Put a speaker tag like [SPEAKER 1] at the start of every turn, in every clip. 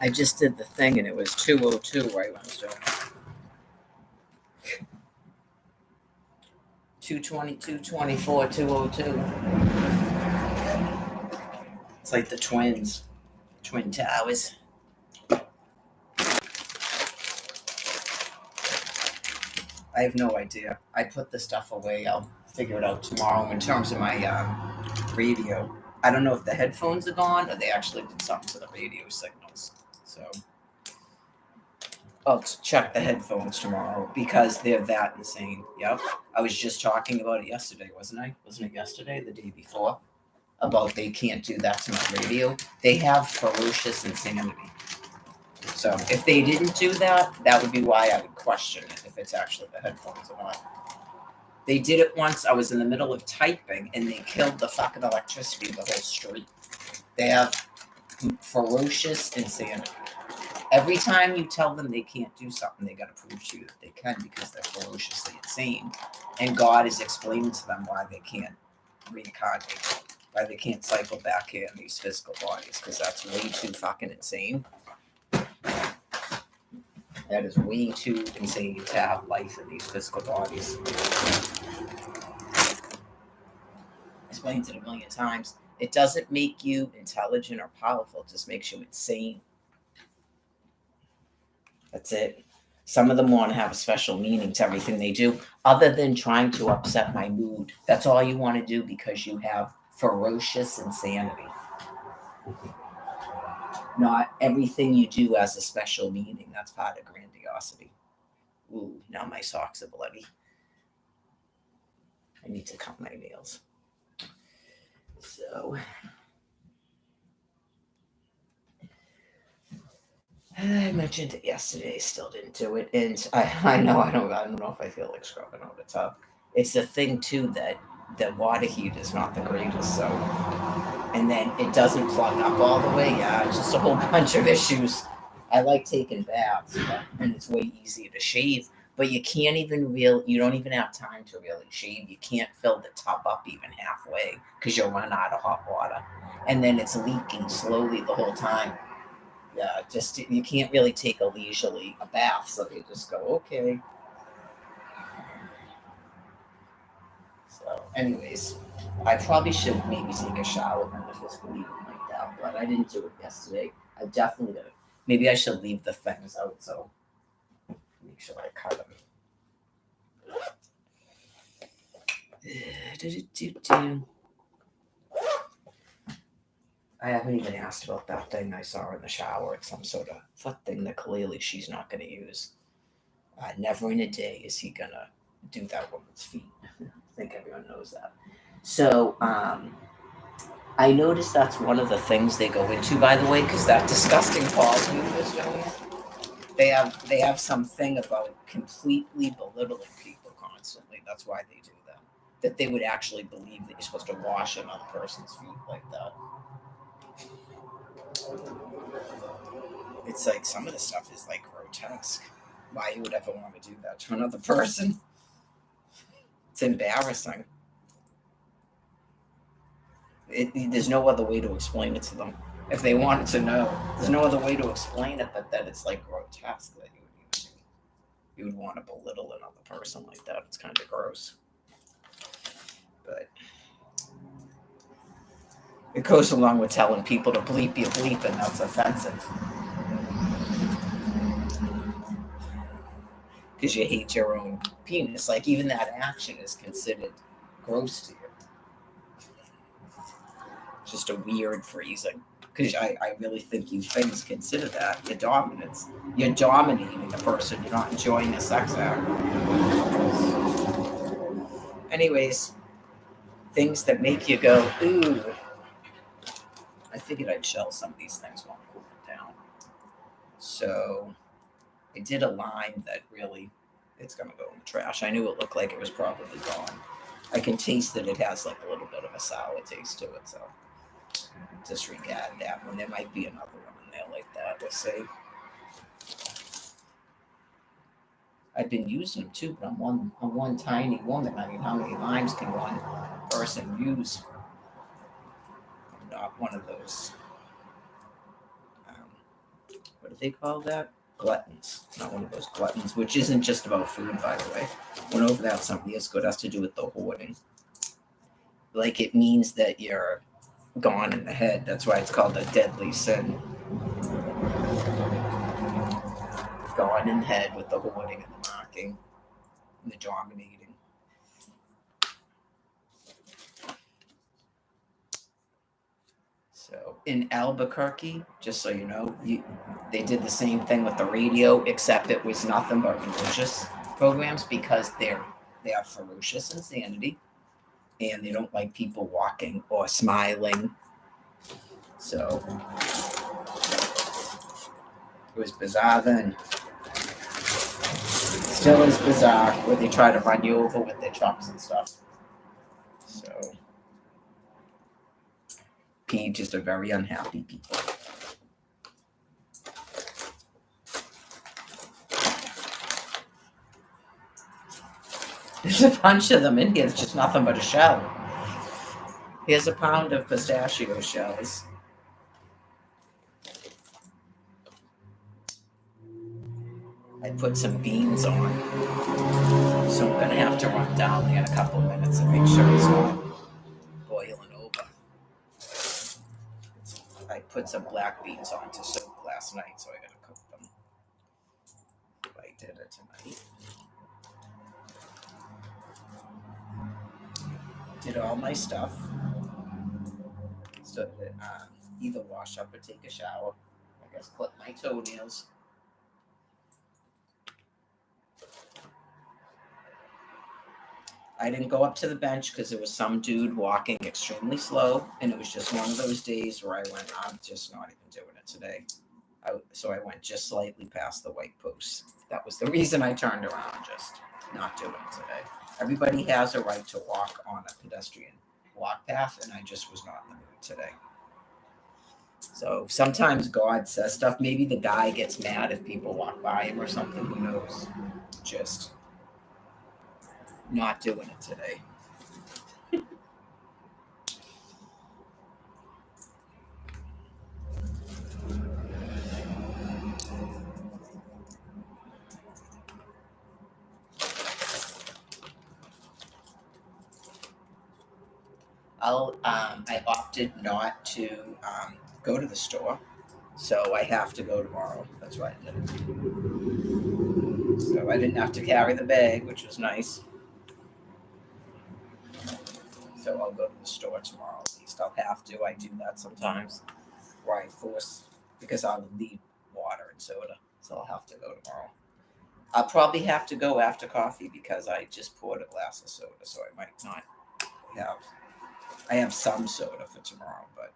[SPEAKER 1] I just did the thing and it was 202 right when I was doing it. 220, 224, 202. It's like the Twin Towers. I have no idea. I put the stuff away. I'll figure it out tomorrow in terms of my radio. I don't know if the headphones are gone or they actually did something to the radio signals. So I'll check the headphones tomorrow because they're that insane. Yep. I was just talking about it yesterday, wasn't I? Wasn't it yesterday, the day before? About they can't do that to my radio. They have ferocious insanity. So if they didn't do that, that would be why I would question it if it's actually the headphones or not. They did it once. I was in the middle of typing and they killed the fucking electricity of the whole street. They have ferocious insanity. Every time you tell them they can't do something, they got to prove to you that they can because they're ferociously insane. And God is explaining to them why they can't reincarnate, why they can't cycle back here in these physical bodies, because that's way too fucking insane. That is way too insane to have life in these physical bodies. I explained it a million times. It doesn't make you intelligent or powerful. It just makes you insane. That's it. Some of them want to have a special meaning to everything they do, other than trying to upset my mood. That's all you want to do because you have ferocious insanity. Not everything you do has a special meaning. That's part of grandiosity. Ooh, now my socks are bloody. I need to cut my nails. So I mentioned it yesterday, still didn't do it. And I know I don't know if I feel like scrubbing out the tub. It's the thing too that the water heat is not the greatest, so and then it doesn't plug up all the way. Yeah, it's just a whole bunch of issues. I like taking baths, and it's way easier to shave, but you can't even you don't even have time to really shave. You can't fill the tub up even halfway because you'll run out of hot water. And then it's leaking slowly the whole time. Yeah, just you can't really take a leisurely bath, so you just go, okay. So, anyways, I probably should maybe take a shower and just leave it like that, but I didn't do it yesterday. I definitely did. Maybe I should leave the things out, so make sure I cut them. I haven't even asked about that thing I saw in the shower. It's some sort of foot thing that clearly she's not going to use. Never in a day is he going to do that woman's feet. I think everyone knows that. So I noticed that's one of the things they go into, by the way, because that disgusting Paul dude was doing it. They have something about completely belittling people constantly. That's why they do that. That they would actually believe that you're supposed to wash another person's feet like that. It's like some of the stuff is like grotesque. Why you would ever want to do that to another person? It's embarrassing. There's no other way to explain it to them. If they wanted to know, there's no other way to explain it but that it's like grotesque that you would want to belittle another person like that. It's kind of gross. But it goes along with telling people to bleep you bleep, and that's offensive. Because you hate your own penis. Like, even that action is considered gross to you. Just a weird phrasing. Because I really think you things consider that your dominance. You're dominating a person. You're not enjoying a sex act. Anyways, things that make you go, ooh. I figured I'd shell some of these things while I'm cooling down. So I did a line that really, it's going to go in the trash. I knew it looked like it was probably gone. I can taste that it has like a little bit of a sour taste to it, so disregard that one. There might be another one in there like that. We'll see. I've been using them too, but I'm one tiny woman. I mean, how many limes can one person use? I'm not one of those. what do they call that? Gluttons. Not one of those gluttons, which isn't just about food, by the way. Went over that some years ago. It has to do with the hoarding. Like it means that you're gone in the head. That's why it's called a deadly sin. Gone in the head with the hoarding and the marking and the dominating. So in Albuquerque, just so you know, they did the same thing with the radio, except it was nothing but religious programs because they have ferocious insanity and they don't like people walking or smiling. So it was bizarre then. Still is bizarre where they try to run you over with their trucks and stuff. So just a very unhappy people. There's a bunch of them in here. It's just nothing but a shell. Here's a pound of pistachio shells. I put some beans on. So I'm going to have to run down there in a couple of minutes and make sure it's not boiling over. I put some black beans on to soak last night, so I got to cook them. I did it tonight. Did all my stuff. So either wash up or take a shower. I guess clip my toenails. I didn't go up to the bench because there was some dude walking extremely slow, and it was just one of those days where I went, I'm just not even doing it today. So I went just slightly past the white post. That was the reason I turned around, just not doing it today. Everybody has a right to walk on a pedestrian walk path, and I just was not in the mood today. So sometimes God says stuff. Maybe the guy gets mad if people walk by him or something. Who knows? Just not doing it today. I opted not to go to the store, so I have to go tomorrow. That's why I did it. So I didn't have to carry the bag, which was nice. So I'll go to the store tomorrow. At least I'll have to. I do that sometimes, where I force because I'll need water and soda. So I'll have to go tomorrow. I'll probably have to go after coffee because I just poured a glass of soda, so I might not have. I have some soda for tomorrow, but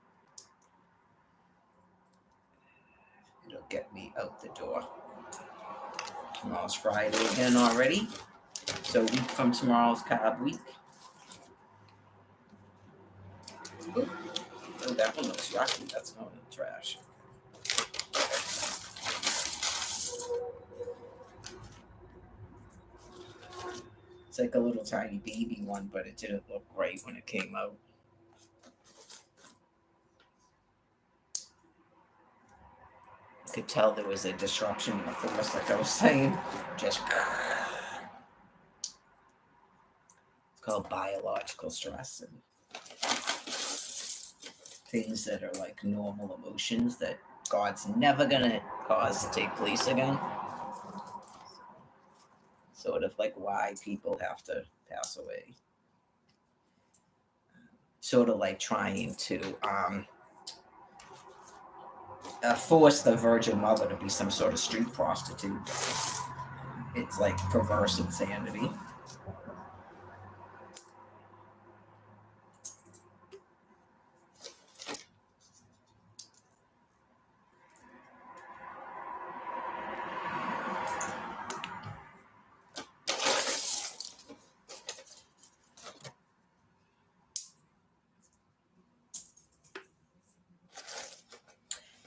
[SPEAKER 1] it'll get me out the door. Tomorrow's Friday again already. So a week from tomorrow's carb week. Ooh. Oh, that one looks yucky. That's going in the trash. It's like a little tiny baby one, but it didn't look great when it came out. I could tell there was a disruption in the force, like I was saying. Just it's called biological stress and things that are like normal emotions that God's never gonna cause to take place again. Sort of like why people have to pass away. Sort of like trying to force the Virgin Mother to be some sort of street prostitute. It's like perverse insanity.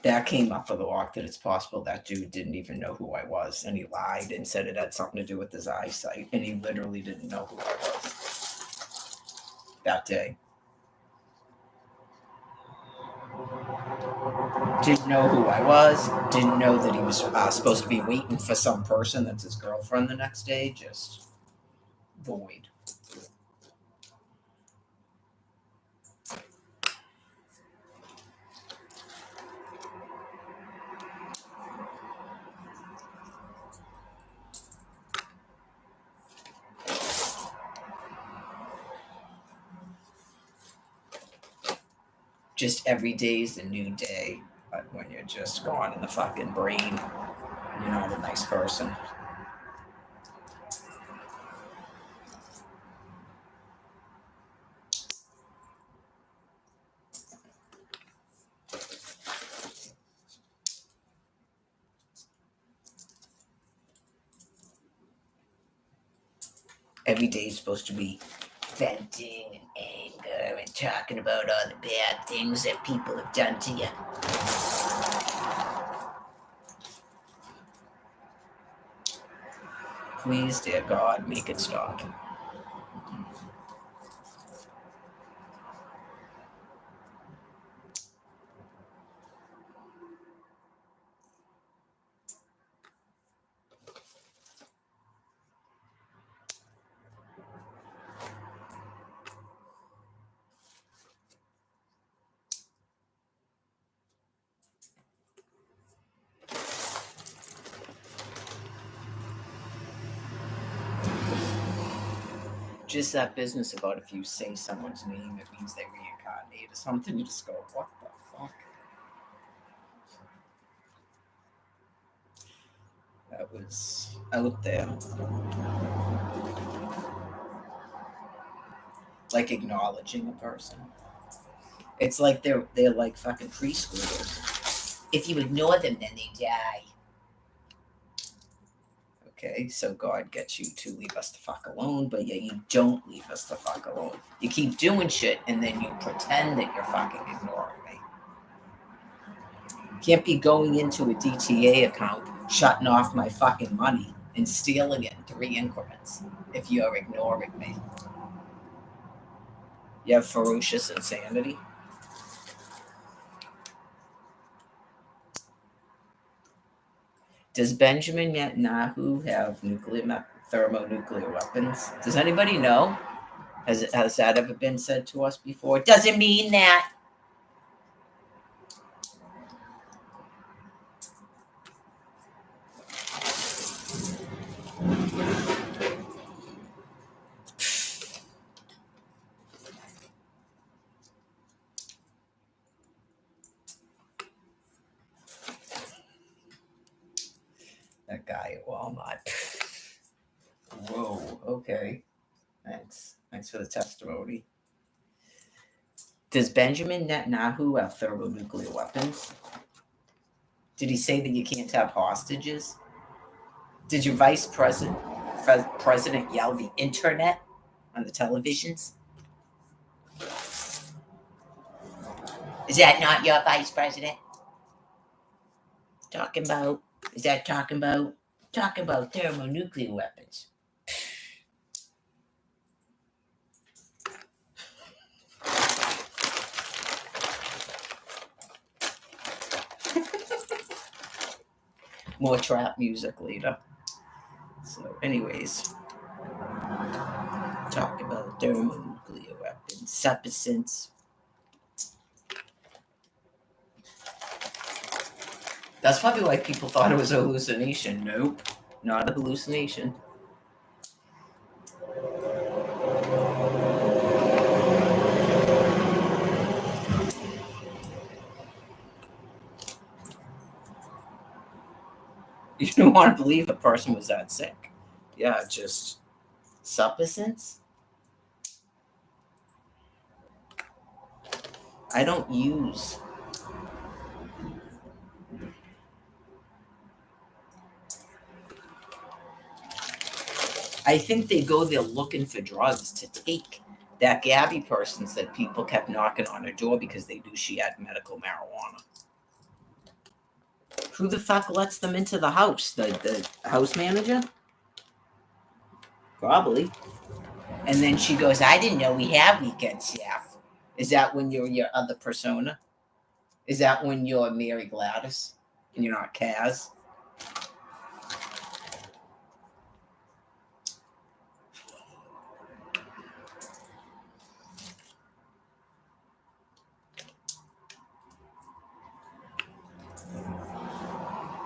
[SPEAKER 1] That came up for the walk that it's possible that dude didn't even know who I was, and he lied and said it had something to do with his eyesight, and he literally didn't know who I was that day. Didn't know who I was. Didn't know that he was supposed to be waiting for some person that's his girlfriend the next day. Just void. Just every day is a new day. But when you're just gone in the fucking brain, you're not a nice person. Every day is supposed to be venting and anger and talking about all the bad things that people have done to you. Please, dear God, make it stop. Just that business about if you say someone's name, it means they reincarnate or something. You just go, what the fuck? That was out there. Like acknowledging a person. It's like they're like fucking preschoolers. If you ignore them, then they die. Okay, so God gets you to leave us the fuck alone, but yet you don't leave us the fuck alone. You keep doing shit and then you pretend that you're fucking ignoring me. You can't be going into a DTA account, shutting off my fucking money, and stealing it in 3 increments if you're ignoring me. You have ferocious insanity. Does Benjamin Netanyahu have thermonuclear weapons? Does anybody know? Has that ever been said to us before? Doesn't mean that. That guy at Walmart. Whoa, okay. Thanks for the testimony. Does Benjamin Netanyahu have thermonuclear weapons? Did he say that you can't have hostages? Did your vice president yell the internet on the televisions? Is that not your vice president? Talking about thermonuclear weapons? More trap music later. So, anyways, talk about thermonuclear weapons, suppressants. That's probably why people thought it was a hallucination. Nope, not a hallucination. You don't want to believe a person was that sick. Yeah, just suppressants. I don't use. I think they go there looking for drugs to take. That Gabby person said people kept knocking on her door because they knew she had medical marijuana. Who the fuck lets them into the house? The house manager? Probably. And then she goes, I didn't know we have weekend staff. Is that when you're your other persona? Is that when you're Mary Gladys and you're not Kaz?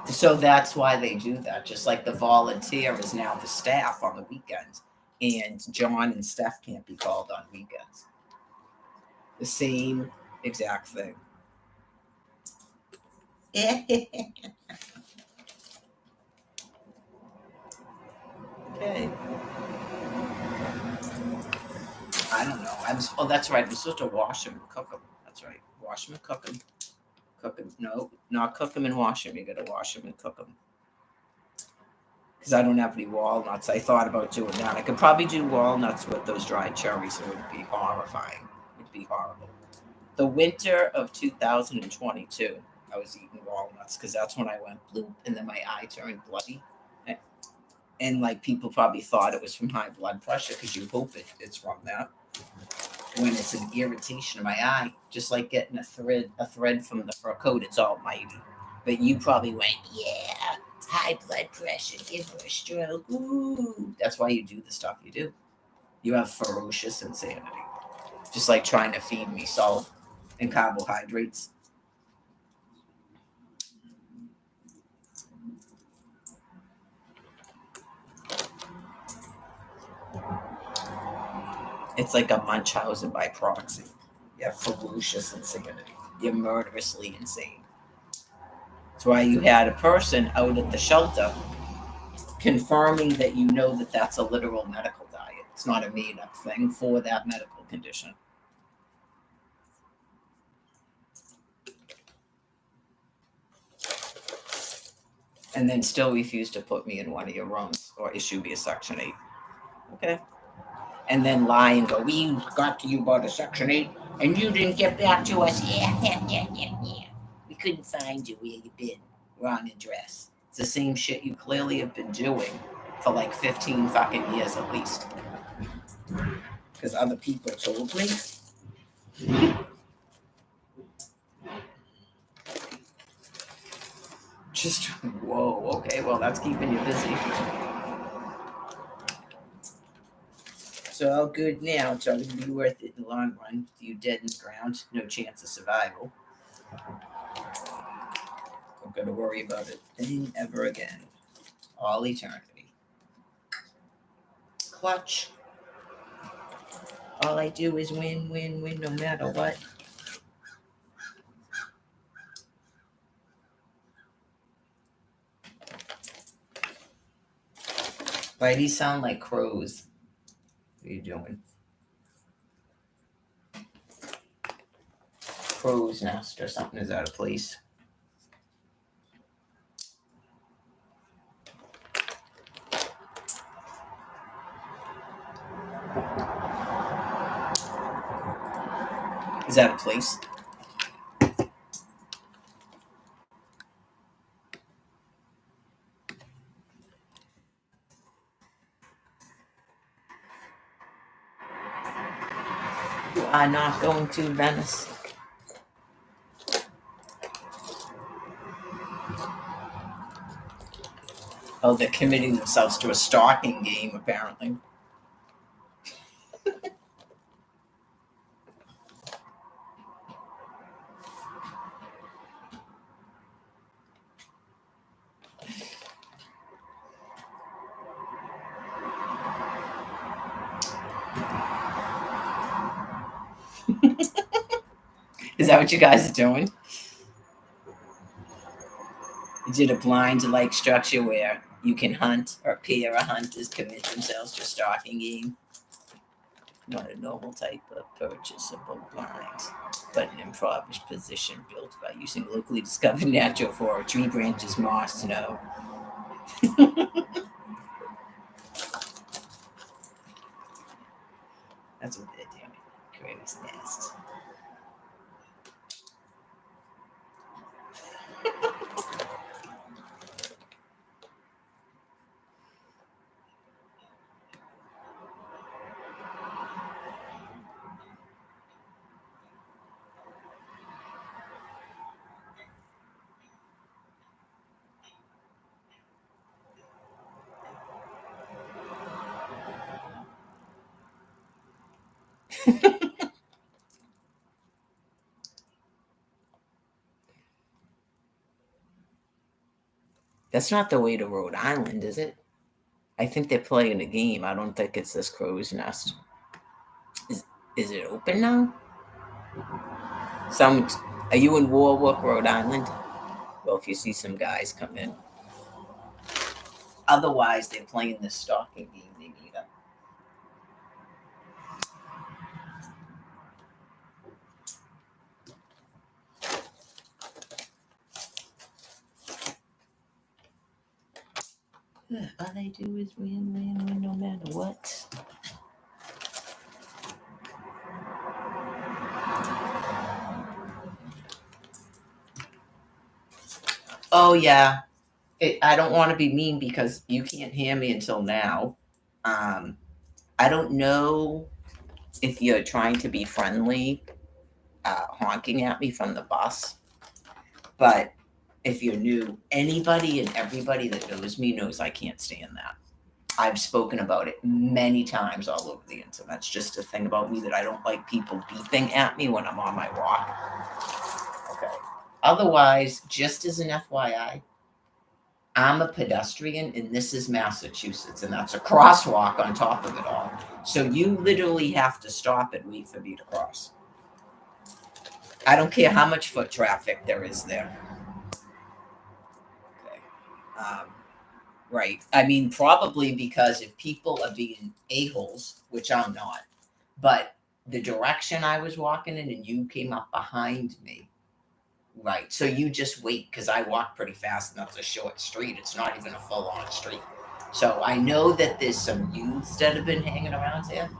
[SPEAKER 1] So that's why they do that. Just like the volunteer is now the staff on the weekends, and John and Steph can't be called on weekends. The same exact thing. Okay. I don't know. Oh, that's right. I'm supposed to wash them and cook them. That's right. Wash them and cook them. Cook them. No, not cook them and wash them. You got to wash them and cook them. Because I don't have any walnuts. I thought about doing that. I could probably do walnuts with those dried cherries. It would be horrifying. It would be horrible. The winter of 2022, I was eating walnuts because that's when I went blue and then my eye turned bloody. And like people probably thought it was from high blood pressure because you hope it's from that. When it's an irritation of my eye, just like getting a thread from the fur coat, it's all mighty. But you probably went, yeah, high blood pressure, give her a stroke. Ooh. That's why you do the stuff you do. You have ferocious insanity. Just like trying to feed me salt and carbohydrates. It's like a Munchausen by proxy. You have ferocious insanity. You're murderously insane. That's why you had a person out at the shelter confirming that you know that that's a literal medical diet. It's not a made up thing for that medical condition. And then still refuse to put me in one of your rooms or issue me a Section 8. Okay. And then lie and go, we got to you about a Section 8 and you didn't get back to us. Yeah. We couldn't find you where you've been. Wrong address. It's the same shit you clearly have been doing for like 15 fucking years at least. Because other people told me. Just, whoa, okay, well, that's keeping you busy. So all good now. It's all going to be worth it in the long run. You dead in the ground, no chance of survival. Don't got to worry about it thing ever again. All eternity. Clutch. All I do is win, no matter what. Why do you sound like crows? What are you doing? Crow's nest or something is out of place. Is that a place? You are not going to Venice. Oh, they're committing themselves to a stalking game, apparently. Is that what you guys are doing? You did a blind like structure where you can hunt or pair of hunters commit themselves to a stalking game. Not a normal type of purchasable blind, but an improvised position built by using locally discovered natural forest, tree branches, moss, snow. That's what they're doing. Crow's nest. That's not the way to Rhode Island, is it? I think they're playing a game. I don't think it's this crow's nest. Is is it open now? Some Are you in Warwick, Rhode Island? Well, if you see some guys come in. Otherwise, they're playing this stalking game. They need them. All they do is win, win, win, no matter what. Oh yeah, I don't want to be mean because you can't hear me until now. I don't know if you're trying to be friendly, honking at me from the bus, but if you're new, anybody and everybody that knows me knows I can't stand that. I've spoken about it many times all over the internet. It's just a thing about me that I don't like people beeping at me when I'm on my walk. Okay. Otherwise, just as an FYI, I'm a pedestrian and this is Massachusetts and that's a crosswalk on top of it all. So you literally have to stop and wait for me to cross. I don't care how much foot traffic there is there. Okay. Right. I mean, probably because if people are being a-holes, which I'm not, but the direction I was walking in and you came up behind me. Right. So you just wait because I walk pretty fast and that's a short street. It's not even a full on street. So I know that there's some youths that have been hanging around here.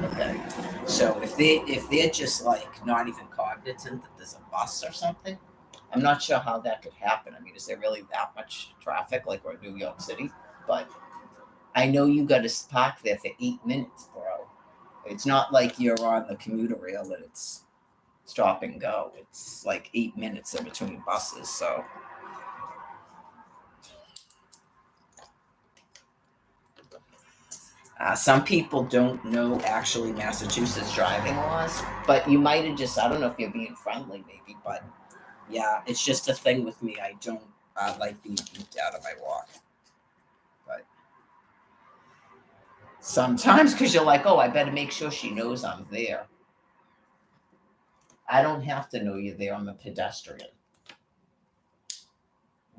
[SPEAKER 1] Okay. So if they're just like not even cognizant that there's a bus or something, I'm not sure how that could happen. I mean, is there really that much traffic like we're in New York City? But I know you got to park there for 8 minutes, bro. It's not like you're on the commuter rail and it's stop and go. It's like 8 minutes in between buses. So some people don't know actually Massachusetts driving laws, but you might have just, I don't know if you're being friendly maybe, but yeah, it's just a thing with me. I don't like being beat out of my walk. But sometimes because you're like, oh, I better make sure she knows I'm there. I don't have to know you're there. I'm a pedestrian.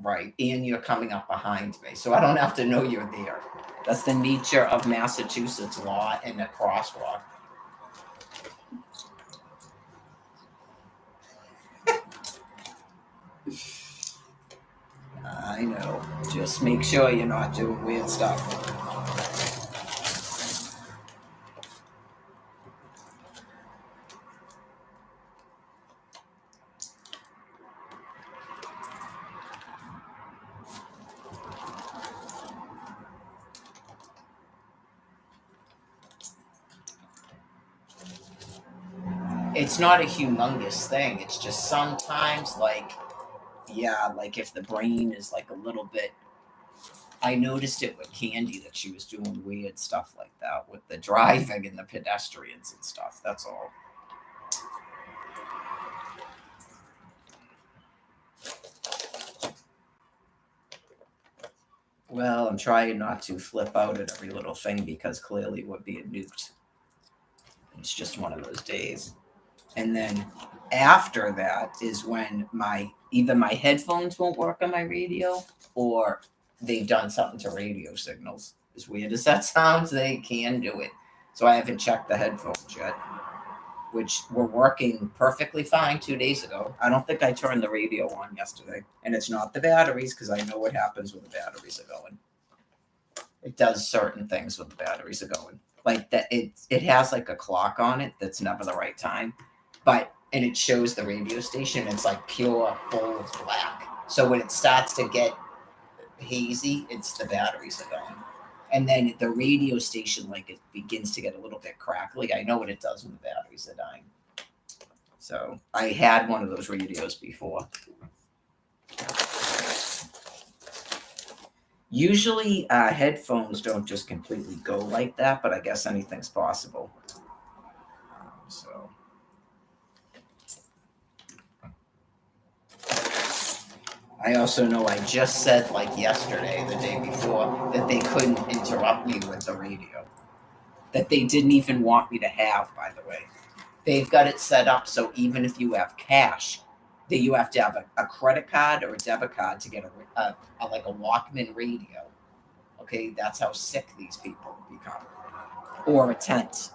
[SPEAKER 1] Right. And you're coming up behind me. So I don't have to know you're there. That's the nature of Massachusetts law and a crosswalk. I know. Just make sure you're not doing weird stuff. It's not a humongous thing. It's just sometimes like, yeah, like if the brain is like a little bit. I noticed it with Candy that she was doing weird stuff like that with the driving and the pedestrians and stuff. That's all. Well, I'm trying not to flip out at every little thing because clearly we're being nuked. It's just one of those days. And then after that is when either my headphones won't work on my radio or they've done something to radio signals. As weird as that sounds, they can do it. So I haven't checked the headphones yet, which were working perfectly fine 2 days ago. I don't think I turned the radio on yesterday. And it's not the batteries because I know what happens when the batteries are going. It does certain things when the batteries are going. Like that it has like a clock on it that's never the right time. And it shows the radio station. It's like pure bold black. So when it starts to get hazy, it's the batteries are going. And then the radio station, like it begins to get a little bit crackly. I know what it does when the batteries are dying. So I had one of those radios before. Usually headphones don't just completely go like that, but I guess anything's possible. I also know I just said like yesterday, the day before, that they couldn't interrupt me with the radio. That they didn't even want me to have, by the way. They've got it set up so even if you have cash, that you have to have a credit card or a debit card to get a like a Walkman radio. Okay, that's how sick these people become. Or a tent.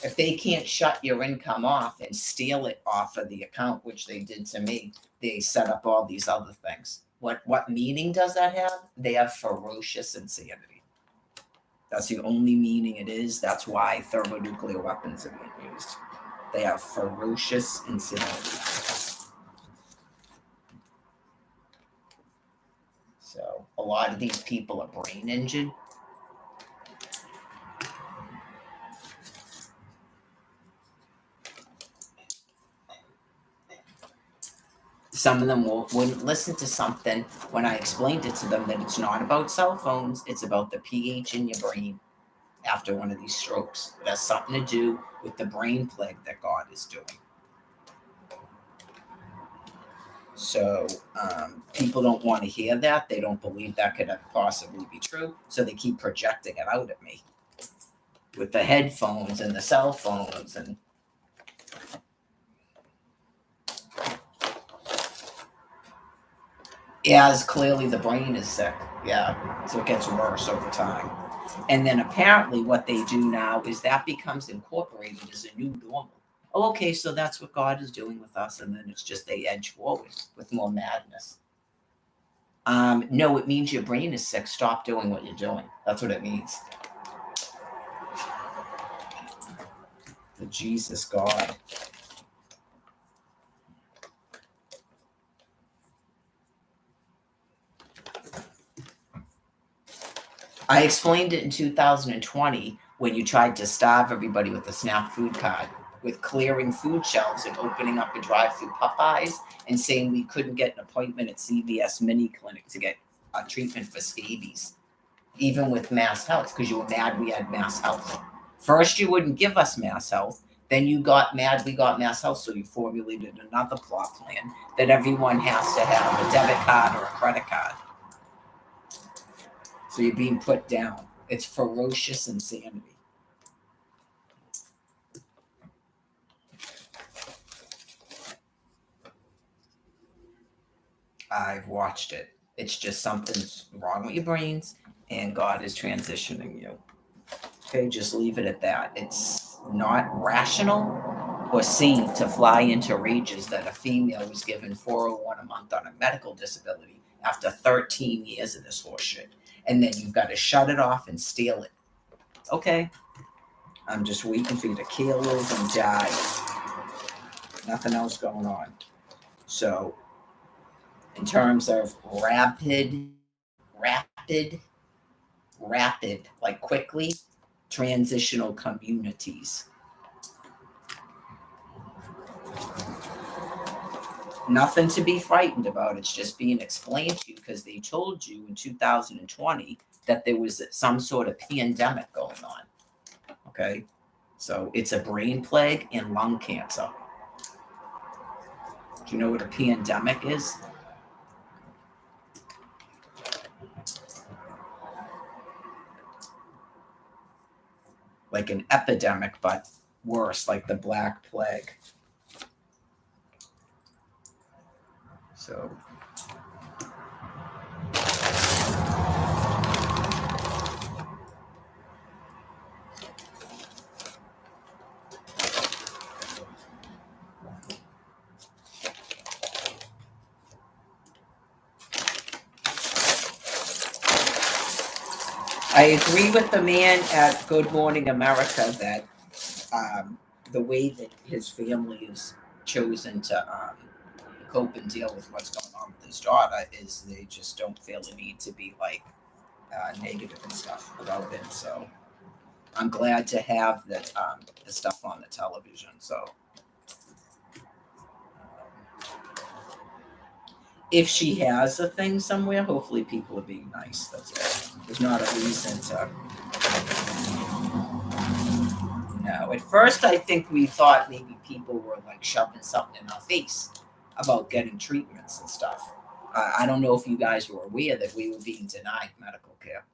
[SPEAKER 1] If they can't shut your income off and steal it off of the account, which they did to me, they set up all these other things. What meaning does that have? They have ferocious insanity. That's the only meaning it is. That's why thermonuclear weapons are being used. They have ferocious insanity. So a lot of these people are brain injured. Some of them wouldn't listen to something when I explained it to them that it's not about cell phones, it's about the pH in your brain after one of these strokes. It has something to do with the brain plague that God is doing. So people don't want to hear that. They don't believe that could possibly be true. So they keep projecting it out at me with the headphones and the cell phones and as clearly the brain is sick. Yeah. So it gets worse over time. And then apparently what they do now is that becomes incorporated as a new normal. Oh, okay, so that's what God is doing with us. And then it's just they edge forward with more madness. No, it means your brain is sick. Stop doing what you're doing. That's what it means. The Jesus God. I explained it in 2020 when you tried to starve everybody with the SNAP food card, with clearing food shelves and opening up a drive-through Popeyes and saying we couldn't get an appointment at CVS Mini Clinic to get a treatment for scabies, even with Mass Health, because you were mad we had Mass Health. First, you wouldn't give us Mass Health. Then you got mad we got Mass Health, so you formulated another plot plan that everyone has to have a debit card or a credit card. So you're being put down. It's ferocious insanity. I've watched it. It's just something's wrong with your brains, and God is transitioning you. Okay, just leave it at that. It's not rational or sane to fly into rages that a female was given $401 a month on a medical disability after 13 years of this horseshit. And then you've got to shut it off and steal it. Okay. I'm just waiting for you to keel over and die. Nothing else going on. So, in terms of rapid, like quickly, transitional communities. Nothing to be frightened about. It's just being explained to you because they told you in 2020 that there was some sort of pandemic going on. Okay. So it's a brain plague and lung cancer. Do you know what a pandemic is? Like an epidemic, but worse, like the Black Plague. So I agree with the man at Good Morning America that the way that his family has chosen to cope and deal with what's going on with his daughter is they just don't feel the need to be like negative and stuff about it. So I'm glad to have that the stuff on the television. So if she has a thing somewhere, hopefully people are being nice. That's all. There's not a reason to. No. At first, I think we thought maybe people were like shoving something in our face. about getting treatments and stuff. I don't know if you guys were aware that we were being denied medical care.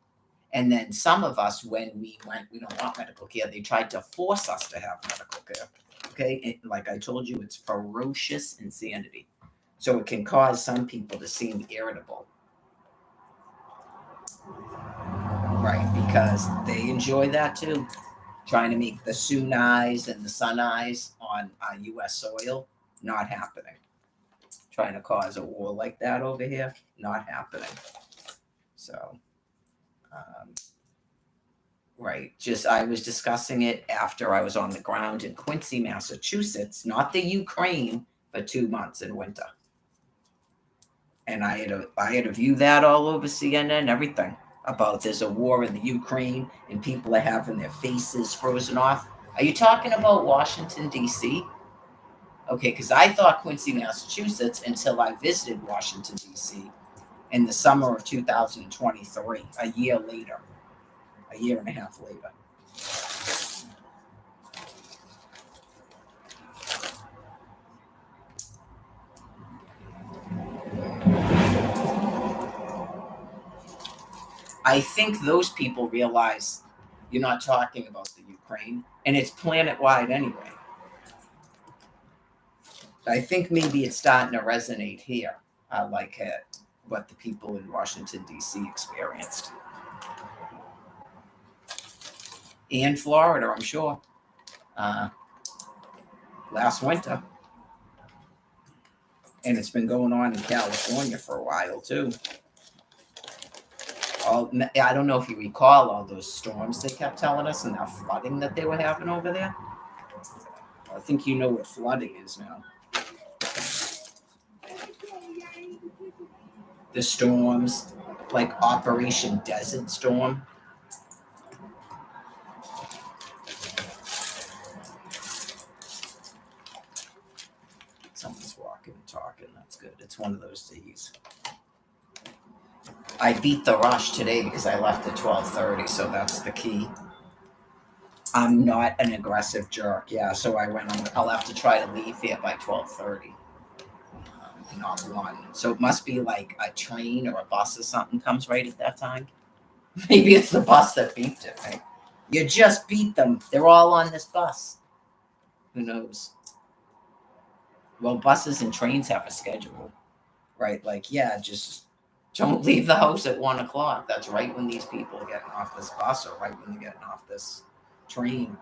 [SPEAKER 1] And then some of us, when we went, we don't want medical care, they tried to force us to have medical care. Okay. Like I told you, it's ferocious insanity. So it can cause some people to seem irritable. Right. Because they enjoy that too. Trying to make the Soon eyes and the Sun eyes on U.S. soil, not happening. Trying to cause a war like that over here, not happening. So, right. Just I was discussing it after I was on the ground in Quincy, Massachusetts, not the Ukraine, for 2 months in winter. And I had to view that all over CNN, everything about there's a war in the Ukraine and people are having their faces frozen off. Are you talking about Washington, D.C.? Okay, because I thought Quincy, Massachusetts until I visited Washington, D.C. in the summer of 2023, a year and a half later. I think those people realize you're not talking about the Ukraine, and it's planet-wide anyway. I think maybe it's starting to resonate here, like what the people in Washington, D.C. experienced. And Florida, I'm sure. Last winter. And it's been going on in California for a while, too. I don't know if you recall all those storms they kept telling us and that flooding that they were having over there. I think you know what flooding is now. The storms, like Operation Desert Storm. Someone's walking and talking. That's good. It's one of those days. I beat the rush today because I left at 12:30, so that's the key. I'm not an aggressive jerk. Yeah, so I'll have to try to leave here by 12:30. Not one. So it must be like a train or a bus or something comes right at that time. Maybe it's the bus that beat it, right? You just beat them. They're all on this bus. Who knows? Well, buses and trains have a schedule, right? Like, yeah, just don't leave the house at 1:00. That's right when these people are getting off this bus or right when they're getting off this train.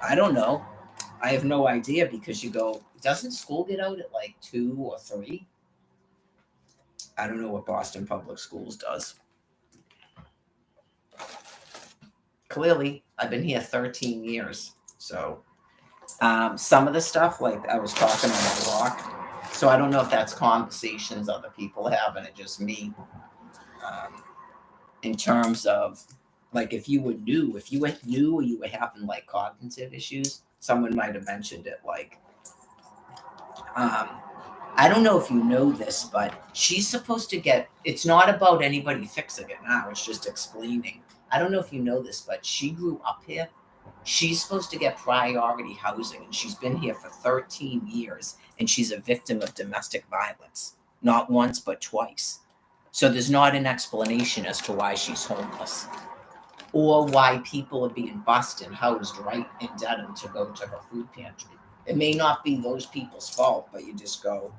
[SPEAKER 1] I don't know. I have no idea because doesn't school get out at like 2 or 3? I don't know what Boston Public Schools does. Clearly, I've been here 13 years. So some of the stuff, like I was talking on the walk, so I don't know if that's conversations other people have and it's just me. In terms of, like, if you were new or you were having like cognitive issues, someone might have mentioned it. Like, I don't know if you know this, but she's supposed to get, it's not about anybody fixing it now, it's just explaining. I don't know if you know this, but she grew up here. She's supposed to get priority housing, and she's been here for 13 years, and she's a victim of domestic violence, not once, but twice. So there's not an explanation as to why she's homeless or why people are being bused and housed right in Dedham to go to her food pantry. It may not be those people's fault, but you just go,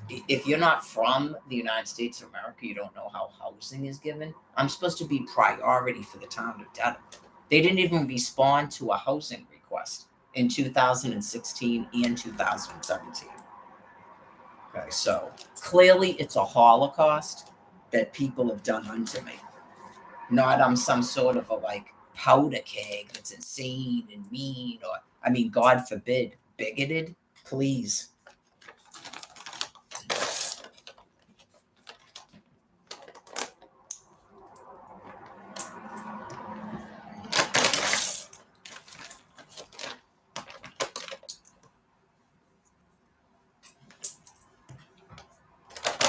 [SPEAKER 1] if you're not from the United States of America, you don't know how housing is given. I'm supposed to be priority for the town of Dedham. They didn't even respond to a housing request in 2016 and 2017. Okay, so clearly it's a Holocaust that people have done unto me. Not I'm some sort of a like powder keg that's insane and mean, or I mean, God forbid, bigoted. Please.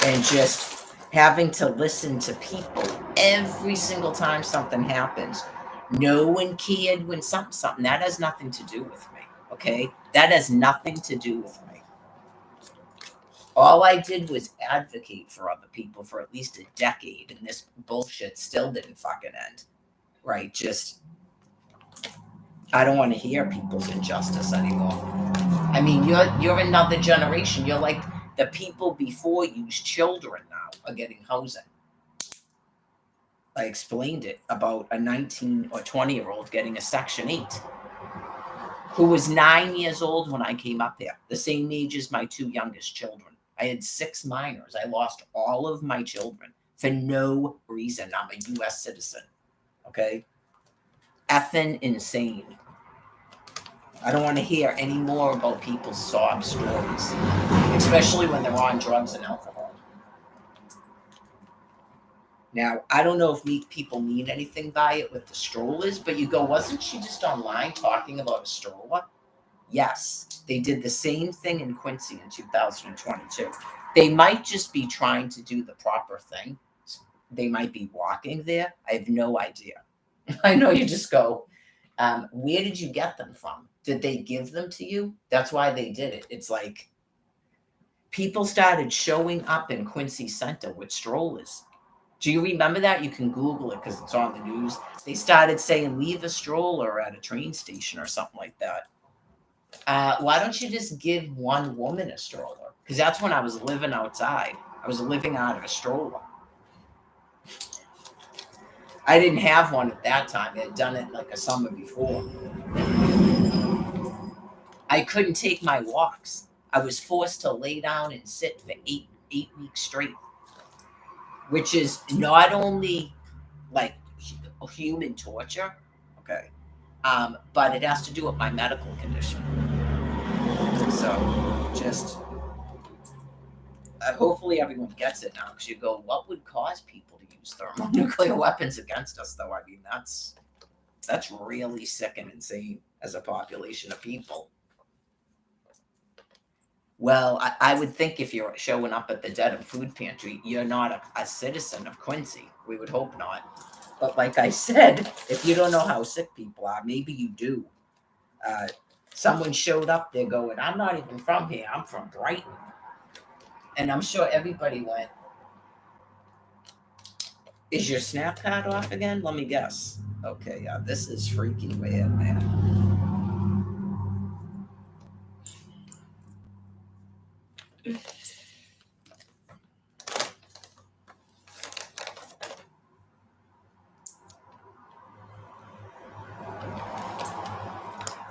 [SPEAKER 1] And just having to listen to people every single time something happens. No one cared when something, that has nothing to do with me. Okay? That has nothing to do with me. All I did was advocate for other people for at least a decade, and this bullshit still didn't fucking end. Right? Just, I don't want to hear people's injustice anymore. I mean, you're another generation. You're like the people before you's children now are getting housing. I explained it about a 19 or 20-year-old getting a Section 8 who was 9 years old when I came up here, the same age as my two youngest children. I had 6 minors. I lost all of my children for no reason. I'm a U.S. citizen. Okay? Effing insane. I don't want to hear any more about people's sob stories, especially when they're on drugs and alcohol. Now, I don't know if people mean anything by it with the strollers, but you go, wasn't she just online talking about a stroller? Yes, they did the same thing in Quincy in 2022. They might just be trying to do the proper thing. They might be walking there. I have no idea. I know you just go, where did you get them from? Did they give them to you? That's why they did it. It's like people started showing up in Quincy Center with strollers. Do you remember that? You can Google it because it's on the news. They started saying, leave a stroller at a train station or something like that. Why don't you just give one woman a stroller? Because that's when I was living outside. I was living out of a stroller. I didn't have one at that time. I had done it like a summer before. I couldn't take my walks. I was forced to lay down and sit for eight weeks straight, which is not only like human torture, okay, but it has to do with my medical condition. So just hopefully everyone gets it now, because you go, what would cause people to use thermonuclear weapons against us, though? I mean, that's really sick and insane as a population of people. Well, I would think if you're showing up at the Dedham Food Pantry, you're not a citizen of Quincy. We would hope not. But like I said, if you don't know how sick people are, maybe you do. Someone showed up there going, I'm not even from here. I'm from Brighton. And I'm sure everybody went, is your snap card off again? Let me guess. Okay, yeah, this is freaky weird, man.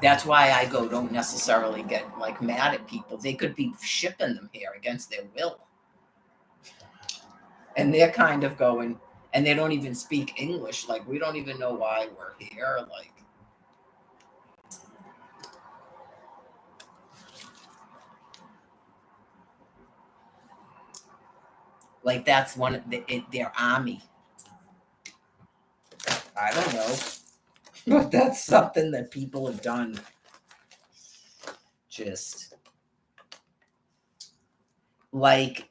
[SPEAKER 1] That's why I go, don't necessarily get like mad at people. They could be shipping them here against their will. And they're kind of going, and they don't even speak English. Like, we don't even know why we're here. Like that's one of their army. I don't know. But that's something that people have done. Just like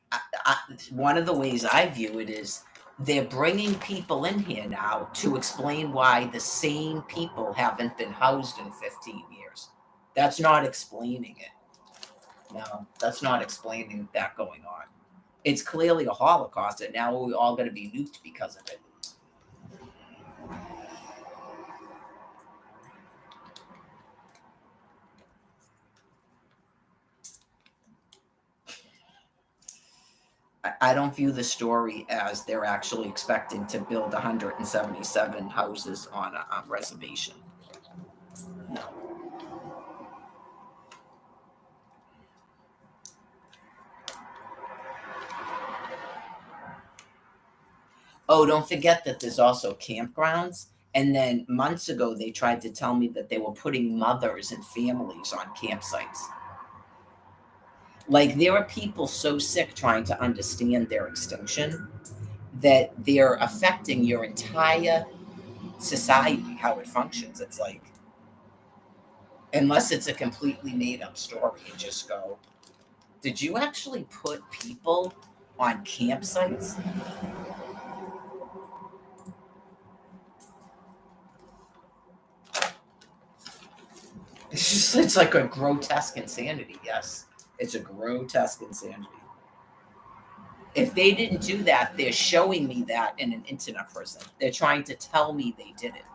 [SPEAKER 1] one of the ways I view it is they're bringing people in here now to explain why the same people haven't been housed in 15 years. That's not explaining it. No, that's not explaining that going on. It's clearly a Holocaust, and now we're all going to be nuked because of it. I don't view the story as they're actually expecting to build 177 houses on a reservation. No. Oh, don't forget that there's also campgrounds. And then months ago, they tried to tell me that they were putting mothers and families on campsites. Like, there are people so sick trying to understand their extinction that they're affecting your entire society, how it functions. It's like, unless it's a completely made up story, you just go, did you actually put people on campsites? It's like a grotesque insanity. Yes, it's a grotesque insanity. If they didn't do that, they're showing me that in an internet prison. They're trying to tell me they did it,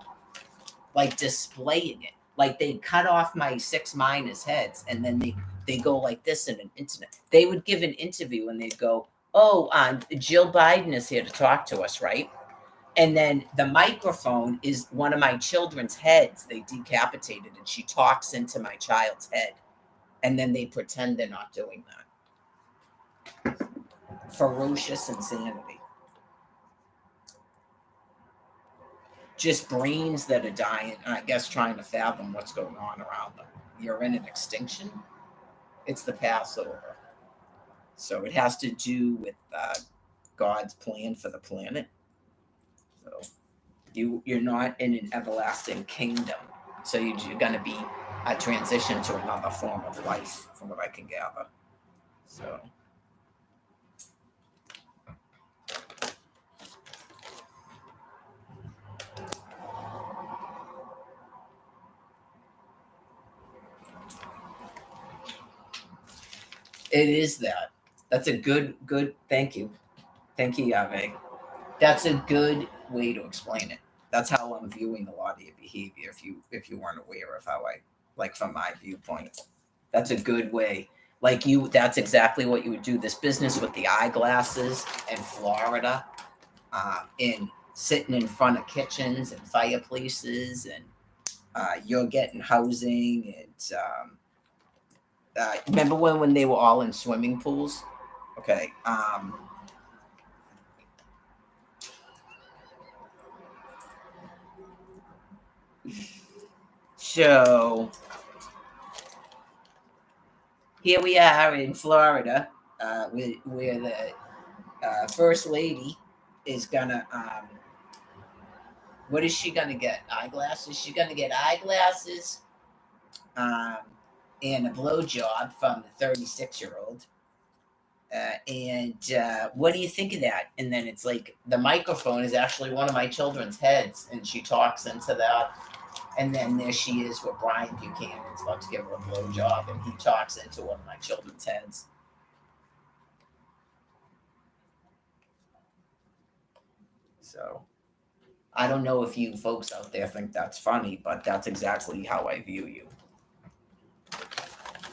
[SPEAKER 1] like displaying it. Like they cut off my 6 miners' heads, and then they go like this in an internet. They would give an interview and they'd go, "Oh, Jill Biden is here to talk to us, right?" And then the microphone is one of my children's heads. They decapitated, and she talks into my child's head, and then they pretend they're not doing that. Ferocious insanity. Just brains that are dying, and I guess trying to fathom what's going on around them. You're in an extinction. It's the Passover. So it has to do with God's plan for the planet. So you're not in an everlasting kingdom. So you're going to be a transition to another form of life, from what I can gather. So. It is that. That's a good. Thank you, Yahweh. That's a good way to explain it. That's how I'm viewing a lot of your behavior. If you weren't aware of how I, like, from my viewpoint, that's a good way. Like you, that's exactly what you would do. This business with the eyeglasses in Florida, in sitting in front of kitchens and fireplaces, and you're getting housing. And remember when they were all in swimming pools? Okay. So here we are in Florida, where the first lady is gonna. What is she gonna get? Eyeglasses. She's gonna get eyeglasses, um, and a blowjob from the 36-year-old. And what do you think of that? And then it's like the microphone is actually one of my children's heads, and she talks into that. And then there she is with Brian Buchanan's about to give her a blowjob, and he talks into one of my children's heads. So I don't know if you folks out there think that's funny, but that's exactly how I view you.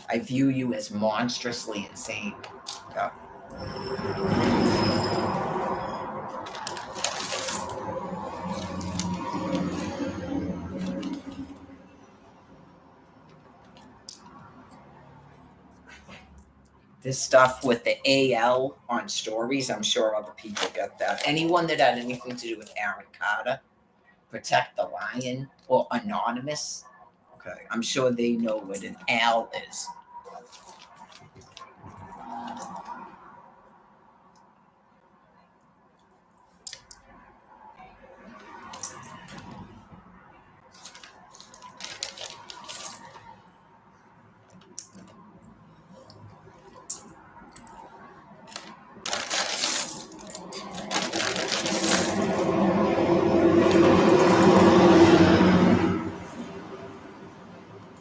[SPEAKER 1] I view you as monstrously insane. Yeah. This stuff with the AL on stories, I'm sure other people get that. Anyone that had anything to do with Aaron Carter, Protect the Lion, or Anonymous, okay, I'm sure they know what an AL is.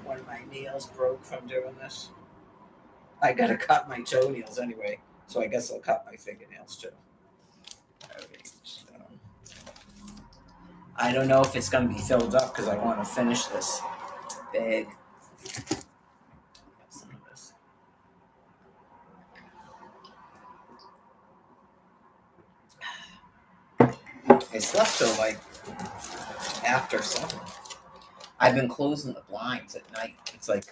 [SPEAKER 1] One of my nails broke from doing this. I gotta cut my toenails anyway, so I guess I'll cut my fingernails too. Alright, so I don't know if it's gonna be filled up because I want to finish this bag. Some of this. It's left till like after 7. I've been closing the blinds at night. It's like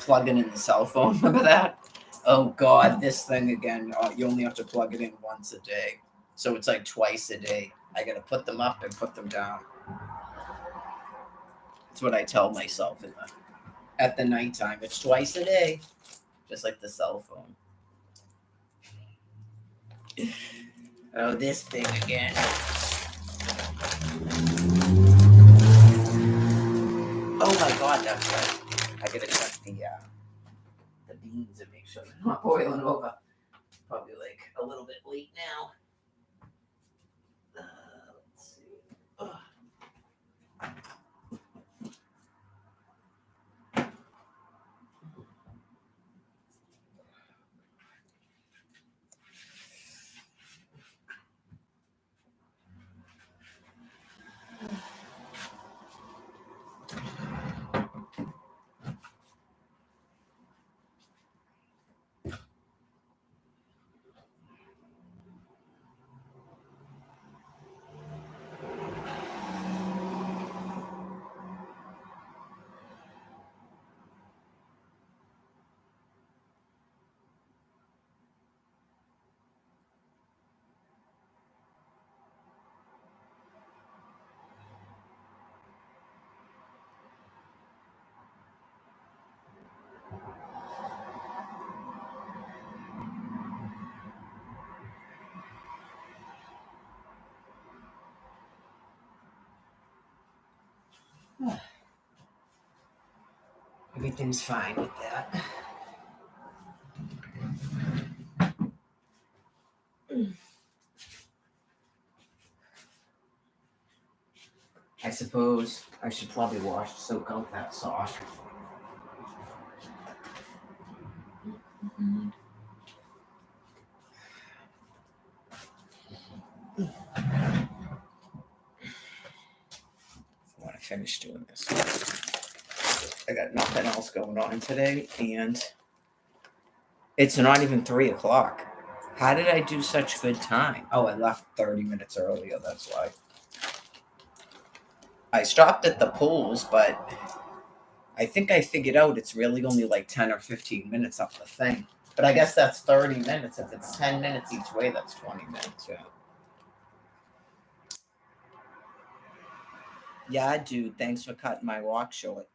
[SPEAKER 1] plugging in the cell phone. Remember that? Oh God, this thing again. You only have to plug it in once a day, so it's like twice a day. I gotta put them up and put them down. That's what I tell myself at the nighttime. It's twice a day, just like the cell phone. Oh, this thing again. Oh my God, that's right. I gotta check the beans and make sure they're not boiling over. Probably like a little bit late now. Let's see. Ugh. Everything's fine with that. I suppose I should probably soak out that sock. I want to finish doing this. I got nothing else going on today, and it's not even 3 o'clock. How did I do such good time? Oh, I left 30 minutes earlier, that's why. I stopped at the pools, but I think I figured out it's really only like 10 or 15 minutes up the thing. But I guess that's 30 minutes. If it's 10 minutes each way, that's 20 minutes, yeah. Yeah, dude, thanks for cutting my walk short.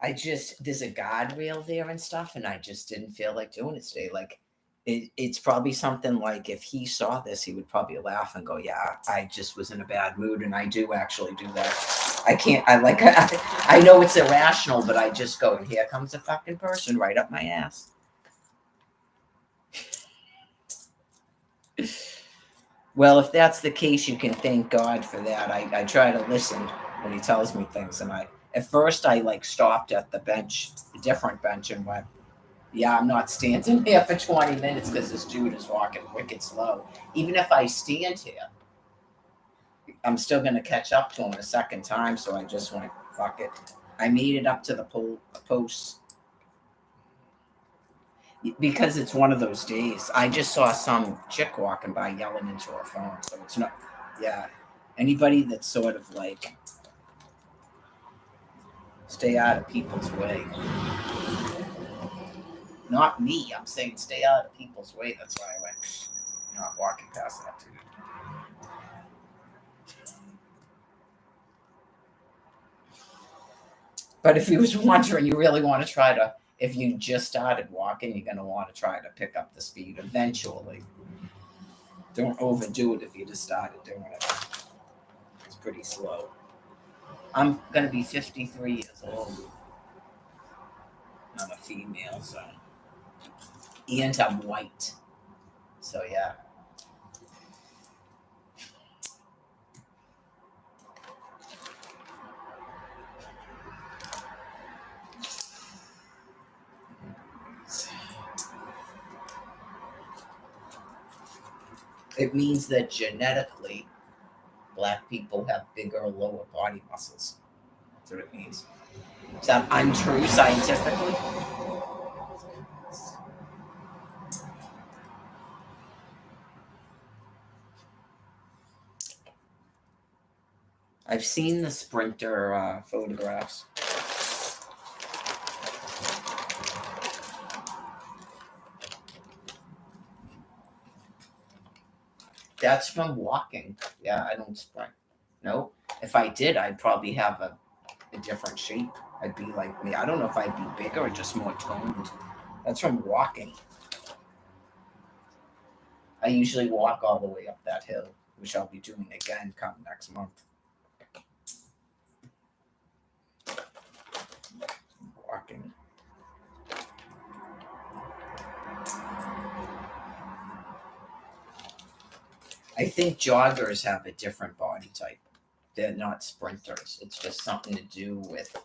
[SPEAKER 1] There's a guardrail there and stuff, and I just didn't feel like doing it today. Like, it's probably something like if he saw this, he would probably laugh and go, "Yeah, I just was in a bad mood," and I do actually do that. I can't. I know it's irrational, but I just go, and here comes a fucking person right up my ass. Well, if that's the case, you can thank God for that. I try to listen when he tells me things, and at first I like stopped at the bench, a different bench, and went, yeah, I'm not standing here for 20 minutes because this dude is walking wicked slow. Even if I stand here, I'm still going to catch up to him a second time. So I just went, fuck it. I made it up to the post because it's one of those days. I just saw some chick walking by yelling into her phone. So it's not, yeah. Anybody that's sort of like, stay out of people's way. Not me. I'm saying stay out of people's way. That's why I went, not walking past that dude. But if you was wondering, you really want to try to, if you just started walking, you're going to want to try to pick up the speed eventually. Don't overdo it if you just started doing it. It's pretty slow. I'm going to be 53 years old. I'm a female, so. And I'm white. So, yeah. It means that genetically, black people have bigger lower body muscles. That's what it means. Is that untrue scientifically? I've seen the Sprinter photographs. That's from walking. Yeah, I don't sprint. No. If I did, I'd probably have a different shape. I'd be like me. I don't know if I'd be bigger or just more toned. That's from walking. I usually walk all the way up that hill, which I'll be doing again come next month. Walking. I think joggers have a different body type. They're not sprinters. It's just something to do with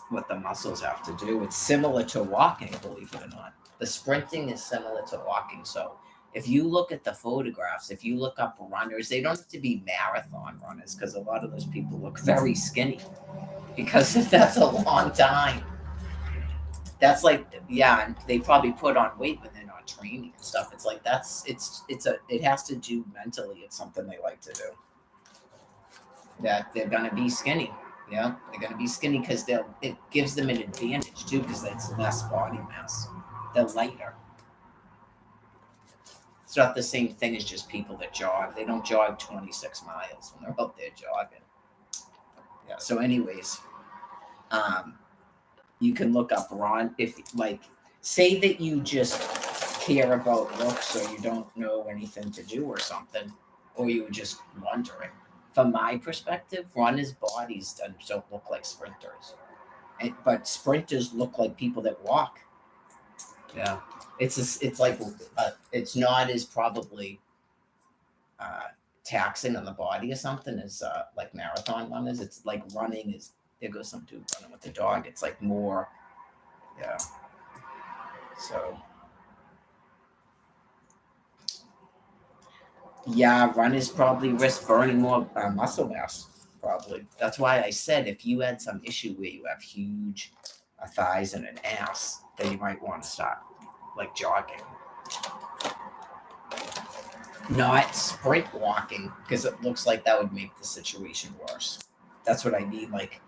[SPEAKER 1] what the muscles have to do. It's similar to walking, believe it or not. The sprinting is similar to walking. So if you look at the photographs, if you look up runners, they don't have to be marathon runners because a lot of those people look very skinny because that's a long time. That's like, yeah, and they probably put on weight when they're not training and stuff. It's like it has to do mentally. It's something they like to do. That they're gonna be skinny. Yeah, they're gonna be skinny because it gives them an advantage too because it's less body mass. They're lighter. It's not the same thing as just people that jog. They don't jog 26 miles when they're out there jogging. Yeah. So, anyways, you can look up Ron if like say that you just care about looks or you don't know anything to do or something, or you were just wondering. from my perspective, runners' bodies don't look like sprinters. But sprinters look like people that walk. Yeah, it's like it's not as probably uh, taxing on the body or something as like marathon runners. It's like running is there goes some dude running with the dog. It's like more, yeah. So yeah, runners probably risk burning more muscle mass. Probably that's why I said if you had some issue where you have huge thighs and an ass, then you might want to start like jogging, not sprint walking, because it looks like that would make the situation worse. That's what I mean. Like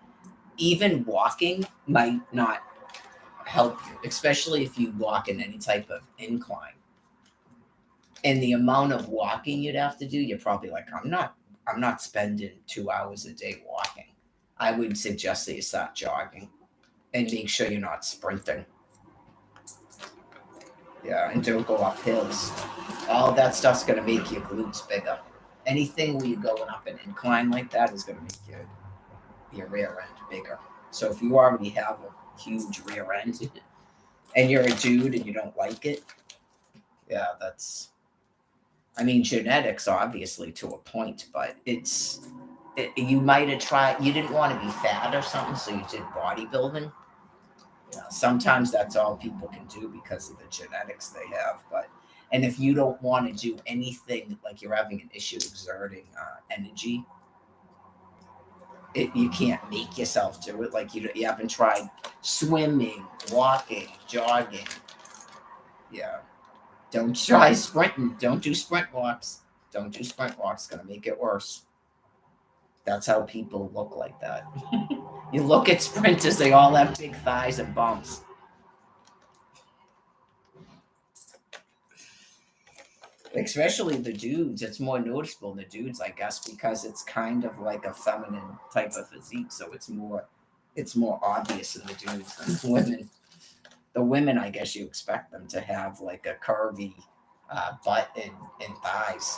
[SPEAKER 1] even walking might not help you, especially if you walk in any type of incline. And the amount of walking you'd have to do, you're probably like, I'm not spending 2 hours a day walking. I would suggest that you start jogging and make sure you're not sprinting. Yeah, and don't go up hills. All that stuff's gonna make your glutes bigger. Anything where you're going up an incline like that is gonna make your rear end bigger. So if you already have a huge rear end and you're a dude and you don't like it, yeah, that's. I mean, genetics obviously to a point, but you might have tried. You didn't want to be fat or something, so you did bodybuilding. Sometimes that's all people can do because of the genetics they have. But and if you don't want to do anything like you're having an issue exerting energy, you can't make yourself do it. Like you haven't tried swimming, walking, jogging. Yeah, don't try sprinting. Don't do sprint walks. Don't do sprint walks. Gonna make it worse. That's how people look like that. You look at sprinters; they all have big thighs and bumps. Especially the dudes, it's more noticeable in the dudes, I guess, because it's kind of like a feminine type of physique, so it's more obvious in the dudes than the women. The women, I guess you expect them to have like a curvy butt and thighs.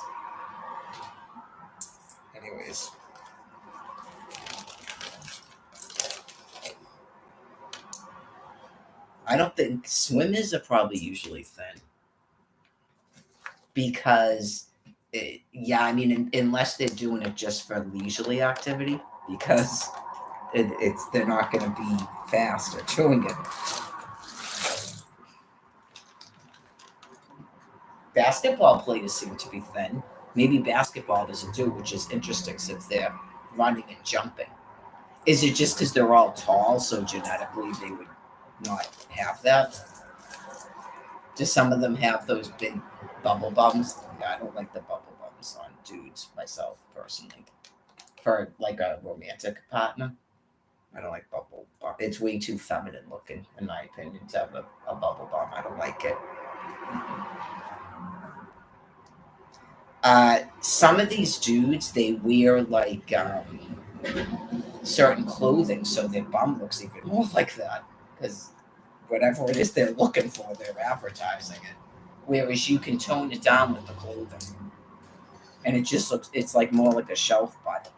[SPEAKER 1] Anyways, I don't think swimmers are probably usually thin because, yeah, I mean, unless they're doing it just for leisurely activity, because it's they're not going to be fast at doing it. Basketball players seem to be thin. Maybe basketball doesn't do, which is interesting since they're running and jumping. Is it just because they're all tall, so genetically they would not have that? Do some of them have those big bubble bums? Yeah, I don't like the bubble bums on dudes myself personally. For like a romantic partner, I don't like bubble bum. It's way too feminine looking, in my opinion, to have a bubble bum. I don't like it. Some of these dudes they wear like certain clothing, so their bum looks even more like that because whatever it is they're looking for, they're advertising it. Whereas you can tone it down with the clothing, and it just looks it's like more like a shelf butt.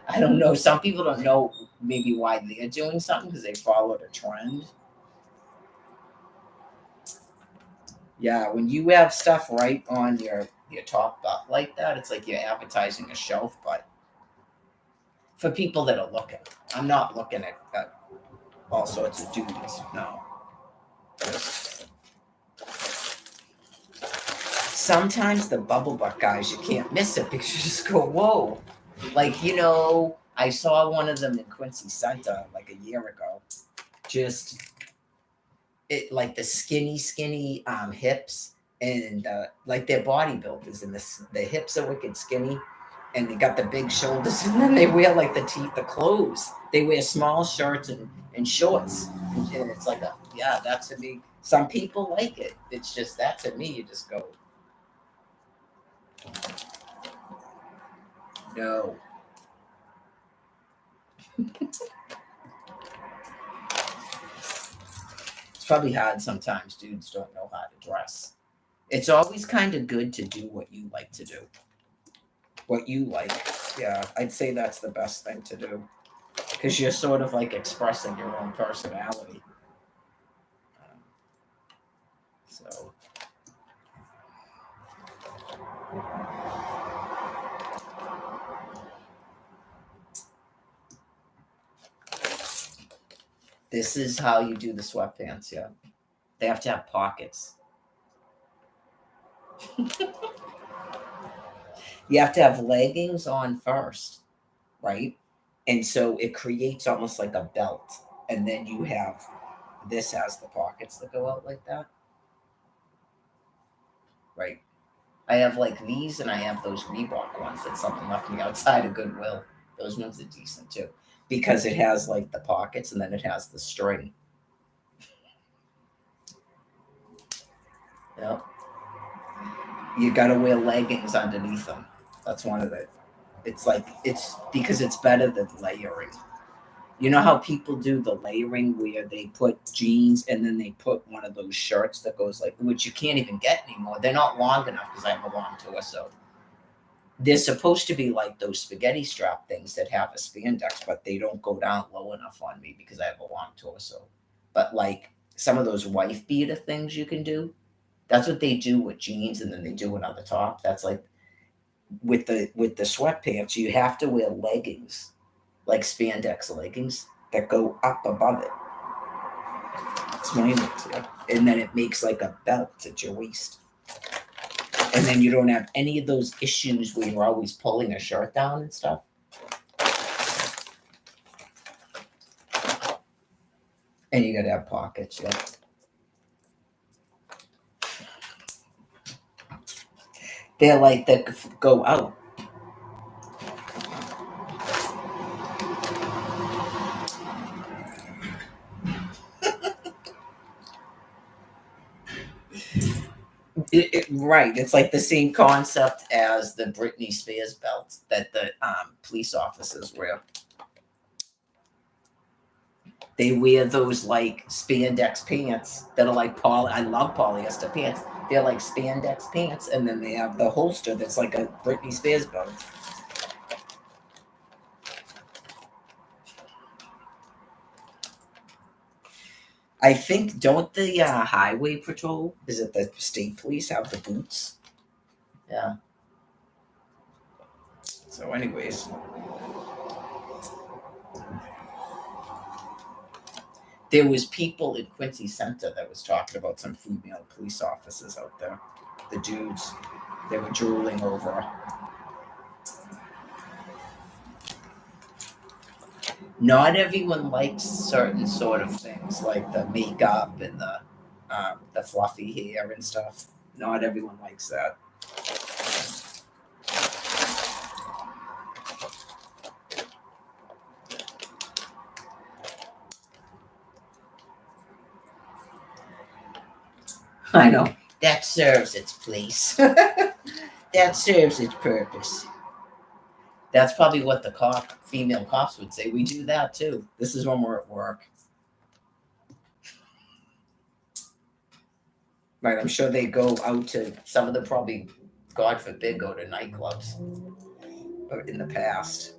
[SPEAKER 1] I don't know. Some people don't know maybe why they're doing something because they followed a trend. Yeah, when you have stuff right on your top butt like that, it's like you're advertising a shelf butt for people that are looking. I'm not looking at all sorts of dudes. No. Sometimes the bubble butt guys, you can't miss it because you just go, whoa. Like, I saw one of them in Quincy Center like a year ago. Just it like the skinny hips and like their bodybuilders and the hips are wicked skinny and they got the big shoulders and then they wear like the clothes. They wear small shirts and shorts. And it's like yeah, that to me. Some people like it. It's just that to me, you just go, no. probably hard sometimes. Dudes don't know how to dress. It's always kind of good to do what you like to do. What you like. Yeah, I'd say that's the best thing to do. Because you're sort of like expressing your own personality. So. This is how you do the sweatpants, yeah. They have to have pockets. You have to have leggings on first, right? And so it creates almost like a belt. And then you have this has the pockets that go out like that. Right. I have like these and I have those Reebok ones that someone left me outside of Goodwill. Those ones are decent too. Because it has like the pockets and then it has the string. Yep. You gotta wear leggings underneath them. That's one of the it's like it's because it's better than layering. You know how people do the layering where they put jeans and then they put one of those shirts that goes like, which you can't even get anymore. They're not long enough because I have a long torso. They're supposed to be like those spaghetti strap things that have a spandex, but they don't go down low enough on me because I have a long torso. But like some of those wife beater things you can do, that's what they do with jeans and then they do another top. That's like with the sweatpants, you have to wear leggings like spandex leggings that go up above it. Explain it to you. And then it makes like a belt at your waist. And then you don't have any of those issues where you're always pulling a shirt down and stuff. And you gotta have pockets, yeah. They're like that go out. Right. It's like the same concept as the Britney Spears belt that the police officers wear. They wear those like spandex pants that are like I love polyester pants. They're like spandex pants, and then they have the holster that's like a Britney Spears belt. I think don't the highway patrol, is it the state police, have the boots? Yeah. So, anyways, there was people in Quincy Center that was talking about some female police officers out there. The dudes, they were drooling over. Not everyone likes certain sort of things, like the makeup and the fluffy hair and stuff. Not everyone likes that. I know. That serves its place. That serves its purpose. That's probably what the female cops would say. We do that too. This is when we're at work. Right, I'm sure they go out to some of them probably, God forbid, go to nightclubs. But in the past,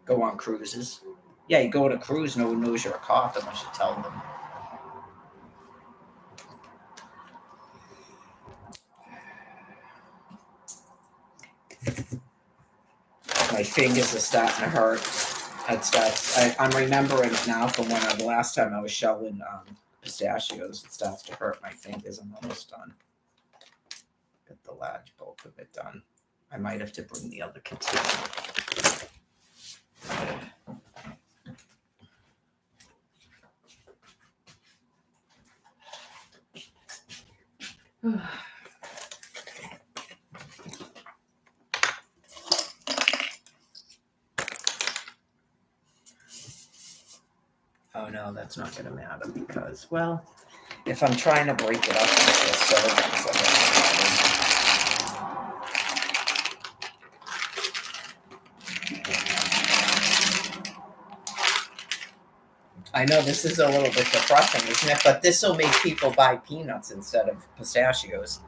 [SPEAKER 1] go on cruises. Yeah, you go on a cruise, no one knows you're a cop unless you tell them. My fingers are starting to hurt. I'm remembering it now from the last time I was shelling pistachios. It starts to hurt my fingers. I'm almost done. Get the large bulk of it done. I might have to bring the other container. Oh no, that's not going to matter because, well, if I'm trying to break it up into servings, I know this is a little bit depressing, isn't it? But this will make people buy peanuts instead of pistachios.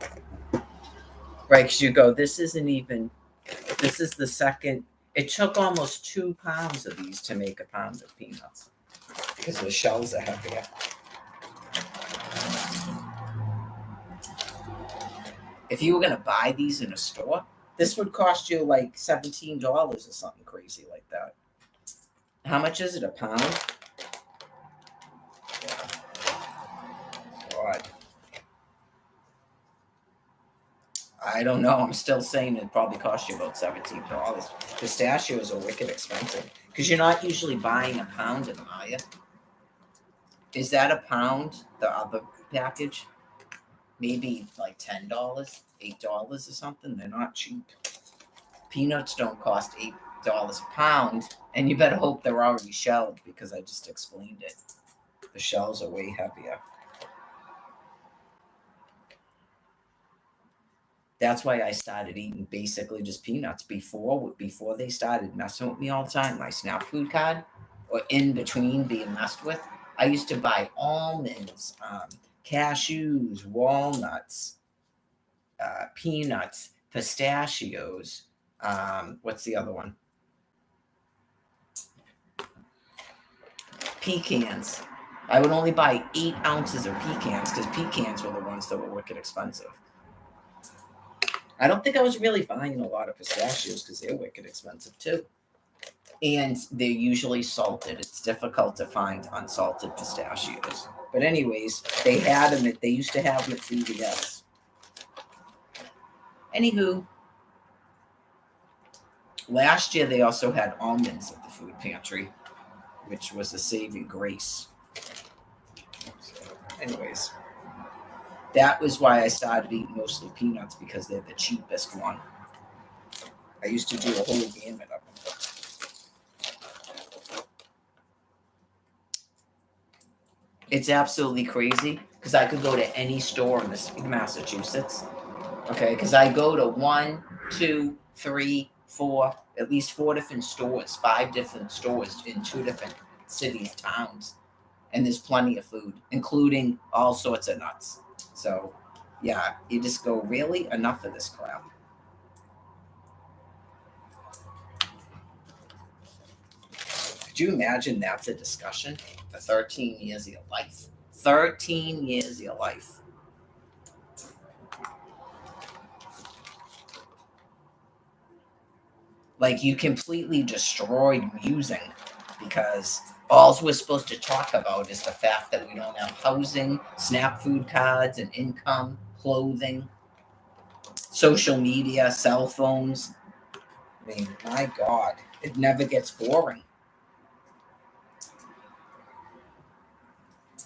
[SPEAKER 1] Right, because you go, this isn't even, this is the second, it took almost 2 pounds of these to make a pound of peanuts because the shells are heavier. If you were going to buy these in a store, this would cost you like $17 or something crazy like that. How much is it, a pound? God. I don't know. I'm still saying it probably cost you about $17. Pistachios are wicked expensive because you're not usually buying a pound of them, are you? Is that a pound, the other package? Maybe like $10, $8 or something. They're not cheap. Peanuts don't cost $8 a pound, and you better hope they're already shelled because I just explained it. The shells are way heavier. That's why I started eating basically just peanuts before they started messing with me all the time. My SNAP food card, or in between being messed with, I used to buy almonds, cashews, walnuts, peanuts, pistachios. What's the other one? Pecans. I would only buy 8 ounces of pecans because pecans were the ones that were wicked expensive. I don't think I was really buying a lot of pistachios because they're wicked expensive too. And they're usually salted. It's difficult to find unsalted pistachios. But anyways, they had them they used to have them at CVS. Anywho, last year they also had almonds at the food pantry, which was a saving grace. So, anyways, that was why I started eating mostly peanuts because they're the cheapest one. I used to do a whole gamut of them. It's absolutely crazy because I could go to any store in the state of Massachusetts. Okay, because I go to 1, 2, 3, 4, at least 4 different stores, 5 different stores in 2 different cities, towns, and there's plenty of food, including all sorts of nuts. So, yeah, you just go, really? Enough of this crap. Could you imagine that's a discussion for 13 years of your life? 13 years of your life. Like, you completely destroyed musing because all we're supposed to talk about is the fact that we don't have housing, SNAP food cards, and income, clothing, social media, cell phones. I mean, my God, it never gets boring.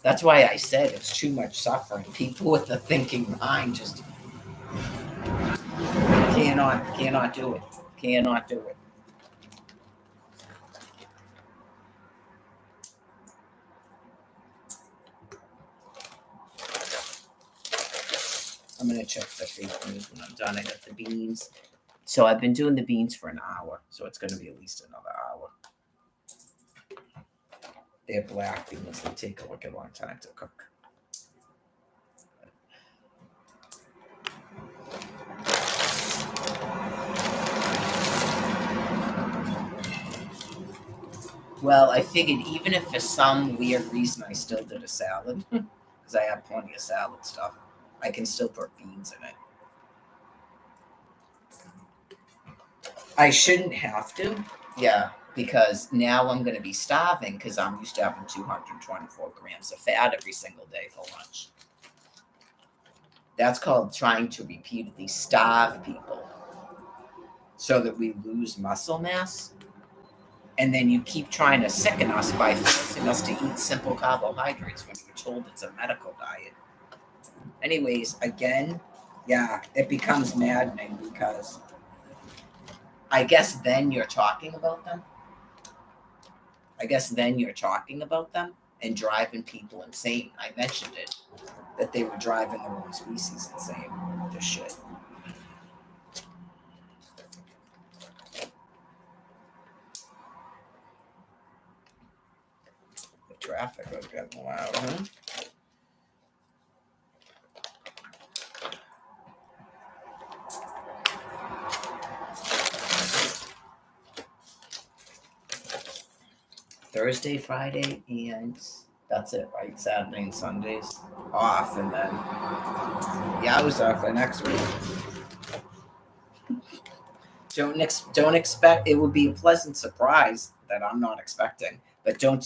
[SPEAKER 1] That's why I said it's too much suffering. People with a thinking mind just cannot do it. Cannot do it. I'm gonna check the fake news when I'm done. I got the beans. So I've been doing the beans for an hour, so it's gonna be at least another hour. They're black beans. They take a wicked long time to cook. Well, I figured even if for some weird reason I still did a salad, because I have plenty of salad stuff, I can still put beans in it. I shouldn't have to, yeah, because now I'm going to be starving because I'm used to having 224 grams of fat every single day for lunch. That's called trying to repeatedly starve people so that we lose muscle mass. And then you keep trying to sicken us by forcing us to eat simple carbohydrates when you're told it's a medical diet. Anyways, again, yeah, it becomes maddening because I guess then you're talking about them. And driving people insane. I mentioned it, that they were driving their own species insane. This shit. They're traffic was getting loud, huh? Thursday, Friday, and that's it, right? Saturday and Sundays off, and then yeah, I was off for next week. Don't expect it would be a pleasant surprise that I'm not expecting, but don't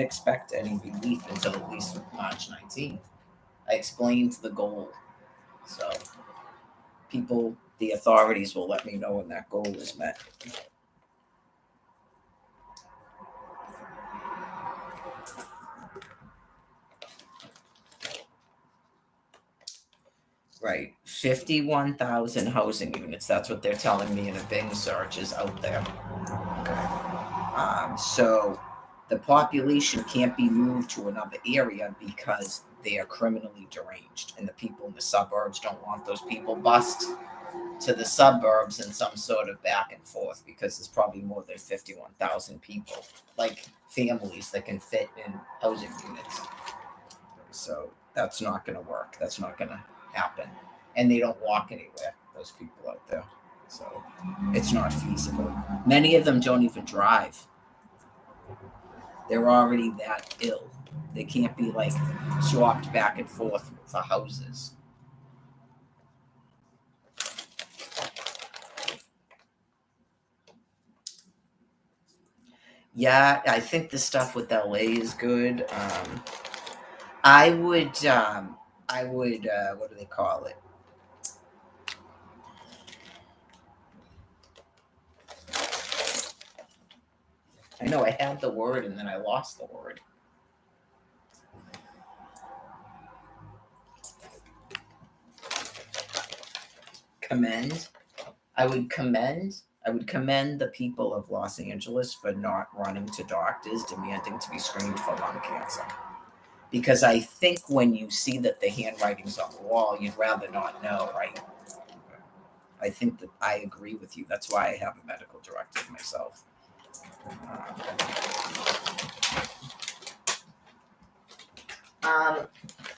[SPEAKER 1] expect any relief until at least March 19th. I explained the goal, so the authorities will let me know when that goal is met. Right. 51,000 housing units. That's what they're telling me in a Bing search is out there. Okay. So the population can't be moved to another area because they are criminally deranged, and the people in the suburbs don't want those people bussed to the suburbs in some sort of back and forth because there's probably more than 51,000 people, like families that can fit in housing units. So that's not going to work. That's not going to happen. And they don't walk anywhere, those people out there. So it's not feasible. Many of them don't even drive. They're already that ill. They can't be like swapped back and forth for houses. Yeah, I think the stuff with LA is good. I would, what do they call it? I know I had the word and then I lost the word. Commend. I would commend the people of Los Angeles for not running to doctors demanding to be screened for lung cancer. Because I think when you see that the handwriting's on the wall, you'd rather not know, right? I think that I agree with you. That's why I have a medical directive myself.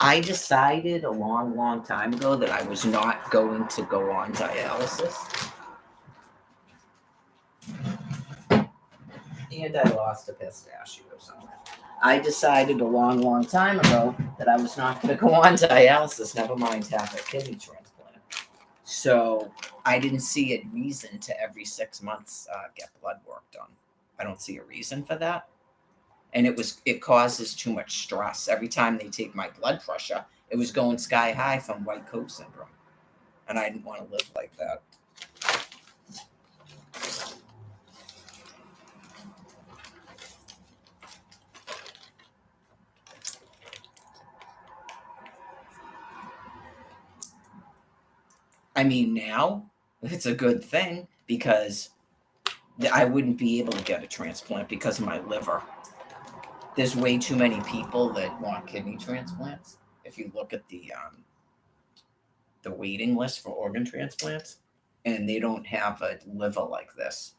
[SPEAKER 1] I decided a long time ago that I was not going to go on dialysis. And I lost a pistachio somewhere. I decided a long time ago that I was not going to go on dialysis, never mind have a kidney transplant. So I didn't see a reason to every 6 months get blood work done. I don't see a reason for that. And it causes too much stress. Every time they take my blood pressure, it was going sky high from white coat syndrome. And I didn't want to live like that. I mean, now it's a good thing because I wouldn't be able to get a transplant because of my liver. There's way too many people that want kidney transplants. If you look at the waiting list for organ transplants, and they don't have a liver like this.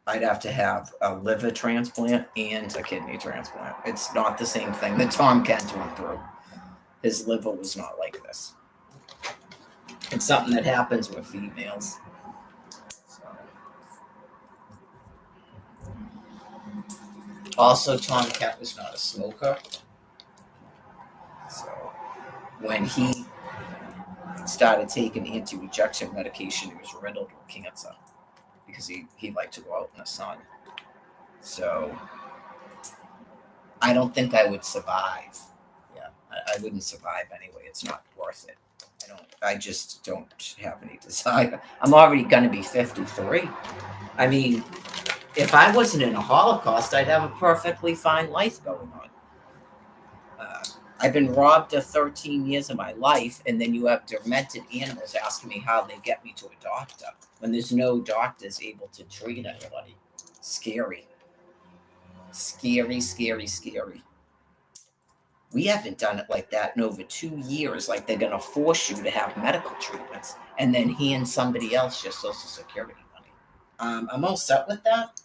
[SPEAKER 1] I'd have to have a liver transplant and a kidney transplant. It's not the same thing that Tom Kent went through. His liver was not like this. It's something that happens with females. Also, Tom Kent was not a smoker. So when he started taking anti-rejection medication, he was riddled with cancer because he liked to go out in the sun. So I don't think I would survive. Yeah, I wouldn't survive anyway. It's not worth it. I just don't have any desire. I'm already going to be 53. I mean, if I wasn't in a Holocaust, I'd have a perfectly fine life going on. I've been robbed of 13 years of my life, and then you have demented animals asking me how they get me to a doctor when there's no doctors able to treat anybody. Scary. Scary. We haven't done it like that in over 2 years. Like they're going to force you to have medical treatments and then hand somebody else your Social Security money. I'm all set with that.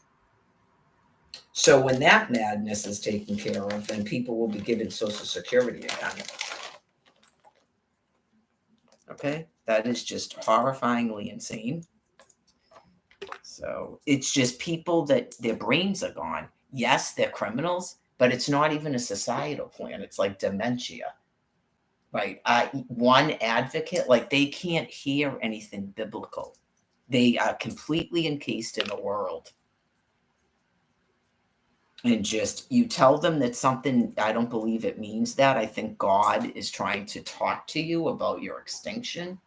[SPEAKER 1] So when that madness is taken care of, then people will be given Social Security again. Okay, that is just horrifyingly insane. So it's just people that their brains are gone. Yes, they're criminals, but it's not even a societal plan. It's like dementia, right? One advocate, like they can't hear anything biblical. They are completely encased in the world. And just you tell them that something, I don't believe it means that. I think God is trying to talk to you about your extinction.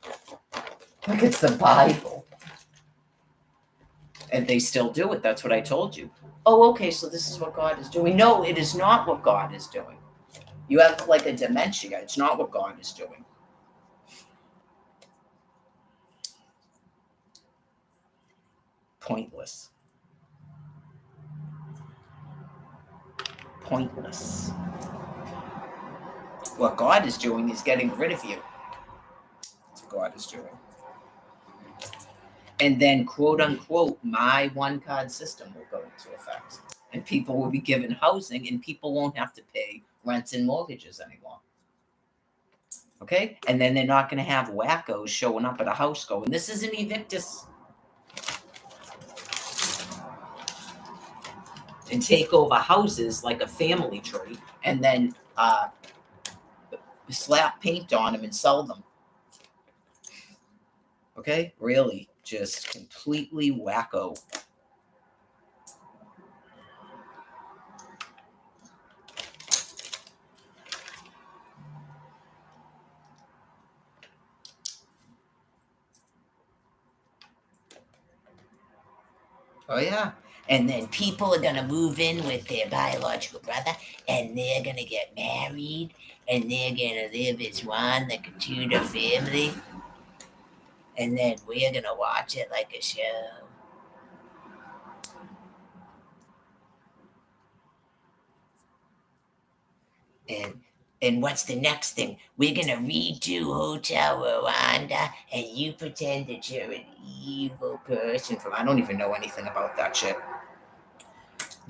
[SPEAKER 1] Like it's the Bible. And they still do it. That's what I told you. Oh, okay, so this is what God is doing. No, it is not what God is doing. You have like a dementia. It's not what God is doing. Pointless. Pointless. What God is doing is getting rid of you. That's what God is doing. And then, quote unquote, my one card system will go into effect. And people will be given housing and people won't have to pay rents and mortgages anymore. Okay? And then they're not going to have wackos showing up at a house going, this is an evictus. And take over houses like a family tree and then slap paint on them and sell them. Okay? Really, just completely wacko. Oh, yeah. And then people are going to move in with their biological brother and they're going to get married and they're going to live as one, the Couture family. And then we're going to watch it like a show. And what's the next thing? We're going to redo Hotel Rwanda and you pretend that you're an evil person from, I don't even know anything about that shit.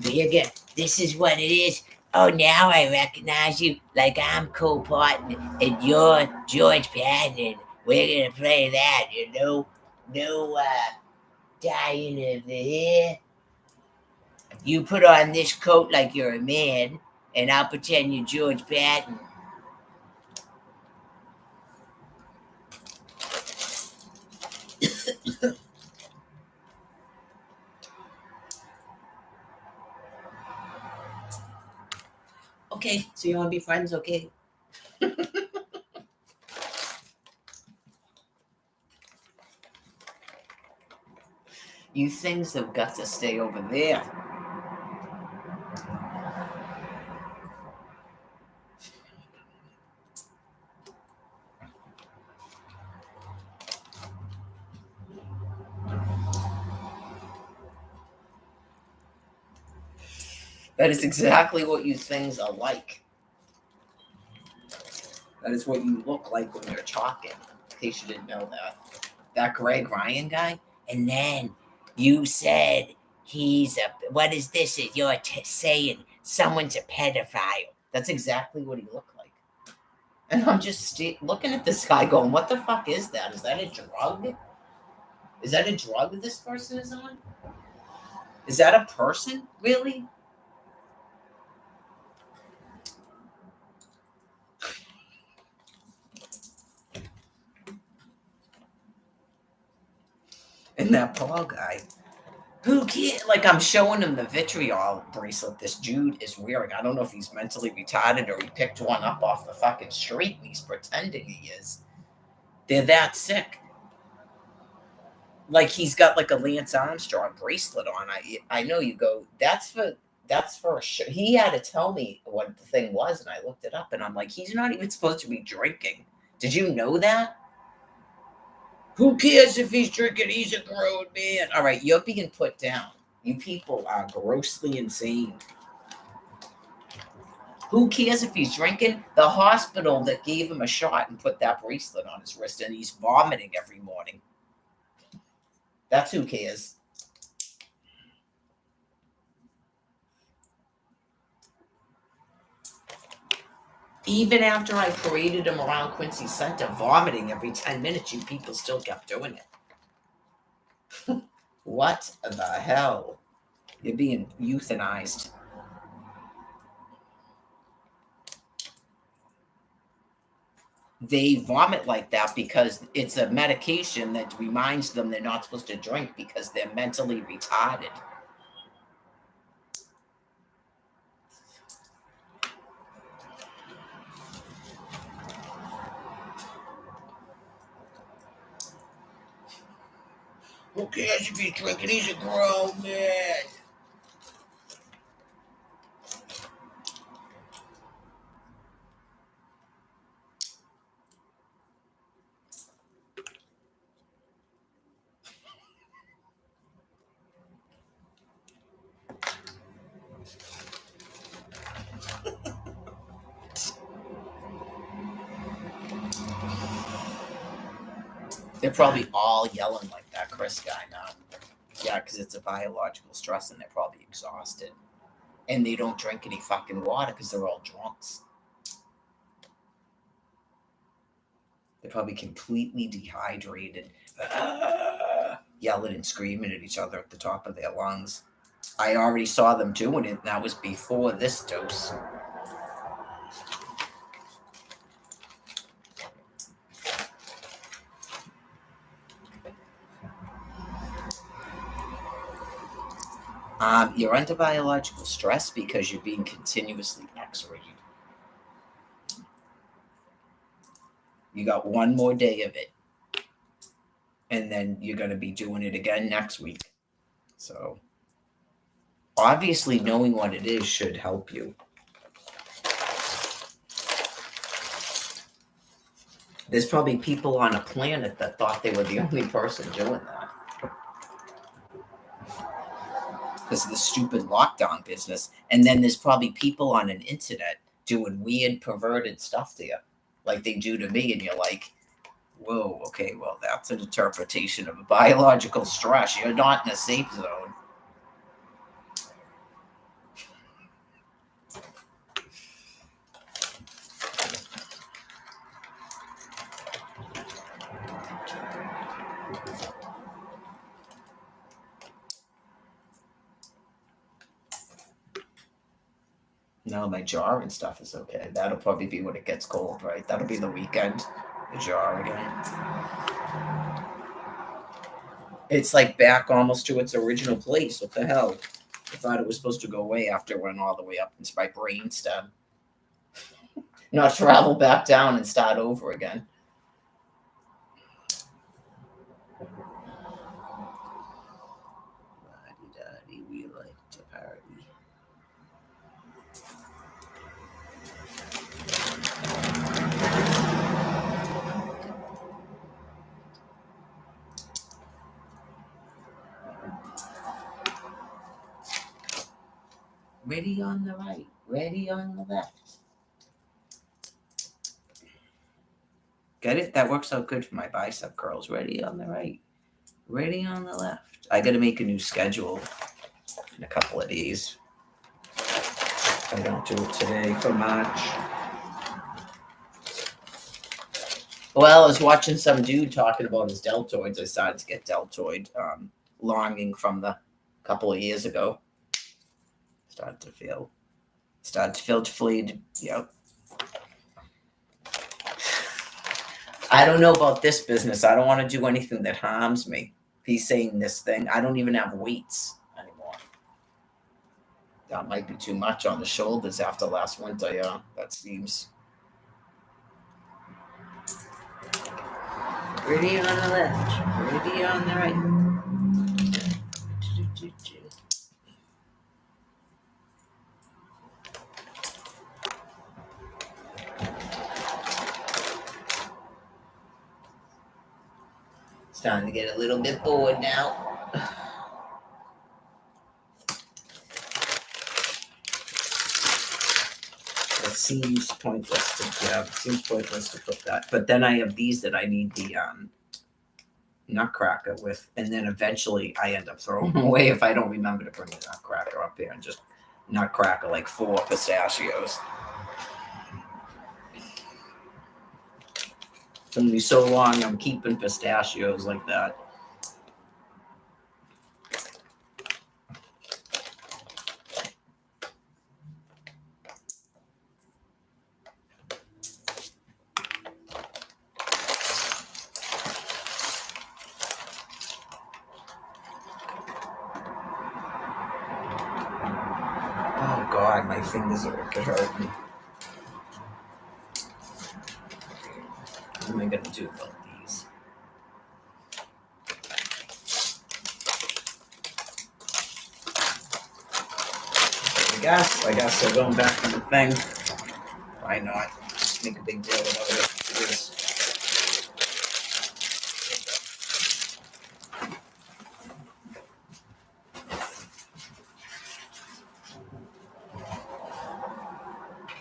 [SPEAKER 1] Vega, this is what it is. Oh, now I recognize you. Like I'm Cole Parton and you're George Patton. We're gonna play that, no dyeing of the hair. You put on this coat like you're a man, and I'll pretend you're George Patton. Okay, so you wanna be friends, okay? You things have got to stay over there. That is exactly what you things are like. That is what you look like when you're talking, in case you didn't know that. That Greg Ryan guy. And then you said he's a, what is this? You're saying someone's a pedophile. That's exactly what he looked like. And I'm just looking at this guy going, what the fuck is that? Is that a drug? Is that a drug this person is on? Is that a person? Really? And that Paul guy. Who can't, like, I'm showing him the vitriol bracelet this Jude is wearing. I don't know if he's mentally retarded or he picked one up off the fucking street and he's pretending he is. They're that sick. Like he's got like a Lance Armstrong bracelet on. I know you go, that's for a show. He had to tell me what the thing was, and I looked it up and I'm like, he's not even supposed to be drinking. Did you know that? Who cares if he's drinking? He's a grown man. All right, you're being put down. You people are grossly insane. Who cares if he's drinking? The hospital that gave him a shot and put that bracelet on his wrist and he's vomiting every morning. That's who cares. Even after I paraded him around Quincy Center, vomiting every 10 minutes, you people still kept doing it. What the hell? You're being euthanized. They vomit like that because it's a medication that reminds them they're not supposed to drink because they're mentally retarded. Who cares if he's drinking? He's a grown man. They're probably all yelling like that Chris guy now. Yeah, because it's a biological stress and they're probably exhausted. And they don't drink any fucking water because they're all drunks. They're probably completely dehydrated, yelling and screaming at each other at the top of their lungs. I already saw them doing it, and that was before this dose. You're under biological stress because you're being continuously x-rayed. You got one more day of it. And then you're going to be doing it again next week. So, obviously, knowing what it is should help you. There's probably people on a planet that thought they were the only person doing that. Because of the stupid lockdown business. And then there's probably people on an internet doing weird, perverted stuff to you, like they do to me, and you're like, whoa, okay, well, that's an interpretation of a biological stress. You're not in a safe zone. No, my jaw and stuff is okay. That'll probably be when it gets cold, right? That'll be the weekend. The jaw again. It's like back almost to its original place. What the hell? I thought it was supposed to go away after it went all the way up into my brainstem. Not travel back down and start over again. Daddy, we like to party. Ready on the right, ready on the left. Get it? That works out good for my bicep curls. Ready on the right, ready on the left. I got to make a new schedule in a couple of days. I don't do it today for March. Well, I was watching some dude talking about his deltoids. I started to get deltoid longing from the couple of years ago. Started to feel deflated. Yep. I don't know about this business. I don't want to do anything that harms me. He's saying this thing. I don't even have weights anymore. That might be too much on the shoulders after last winter. Yeah, that seems. Ready on the left, ready on the right. It's time to get a little bit bored now. It seems pointless to put that. But then I have these that I need the nutcracker with, and then eventually I end up throwing them away if I don't remember to bring the nutcracker up here and just nutcracker like 4 pistachios. Only so long I'm keeping pistachios like that. Oh God, my fingers are hurting. What am I gonna do about these? I guess they're going back in the thing. Why not? Just make a big deal about it. It is.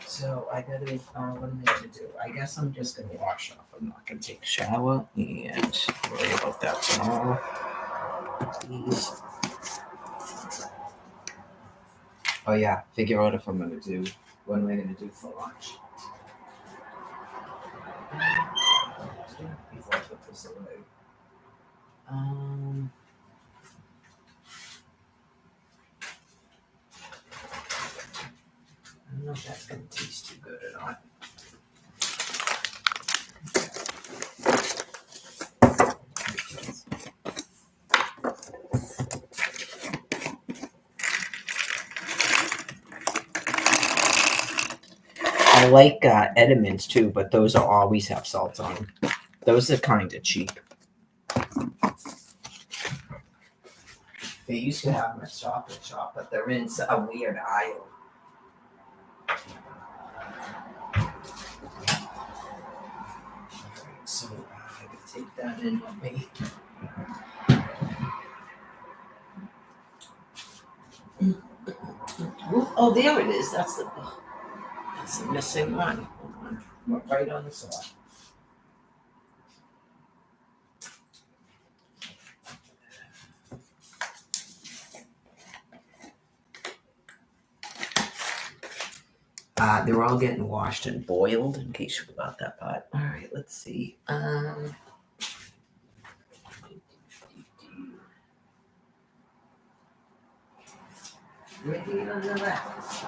[SPEAKER 1] So I gotta, what am I gonna do? I guess I'm just gonna wash up. I'm not gonna take a shower and worry about that tomorrow. Please. Oh yeah, figure out if I'm gonna do, what am I gonna do for lunch? Before I put this away. I don't know if that's gonna taste too good or not. I like Edamons too, but those are always have salt on them. Those are kind of cheap. They used to have them at Stop and Shop, but they're in a weird aisle. So I can take that in with me. Oh, there it is. That's the missing one. Hold on. Right on the side. They're all getting washed and boiled, in case you forgot that part. All right, let's see. Ready on the left.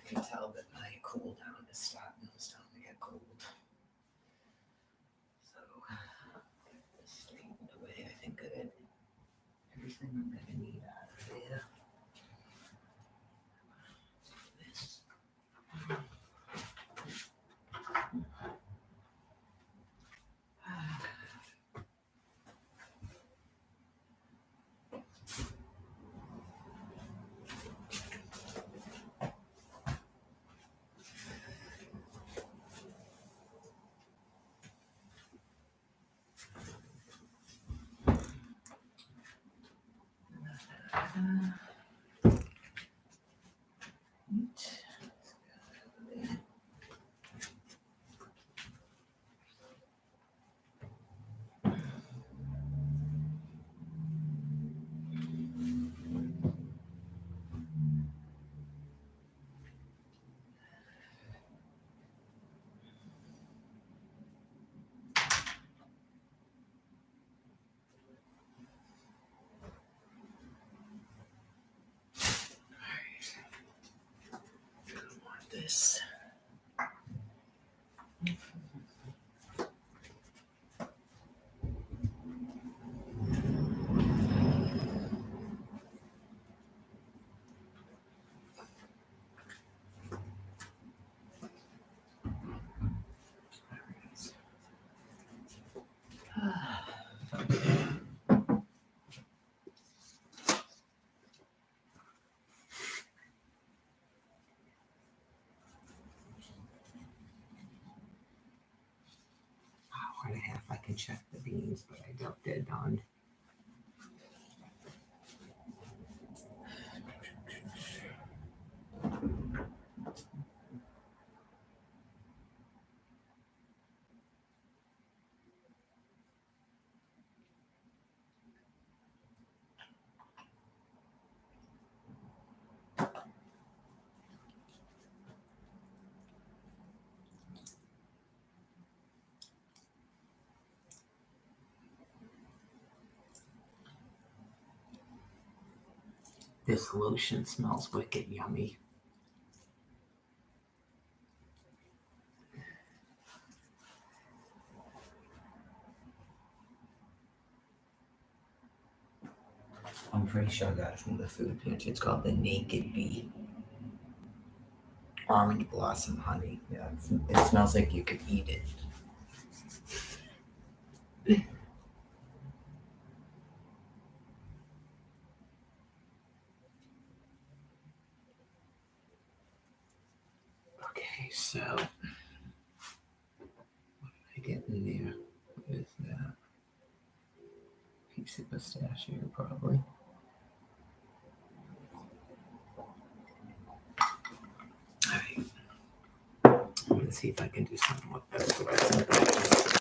[SPEAKER 1] I can tell that my cool down is starting to get cold. So get this straightened away. I think I got everything I'm gonna need out of there. This. This. Hour and a half, I can check the beans, but I doubt they're done. This lotion smells wicked yummy. I'm pretty sure I got it from the food pantry. It's called the Naked Bee. Orange blossom honey. Yeah, it smells like you could eat it. Okay, so what did I get in there? What is that? Piece of pistachio, probably. Alright. I'm gonna see if I can do something with that.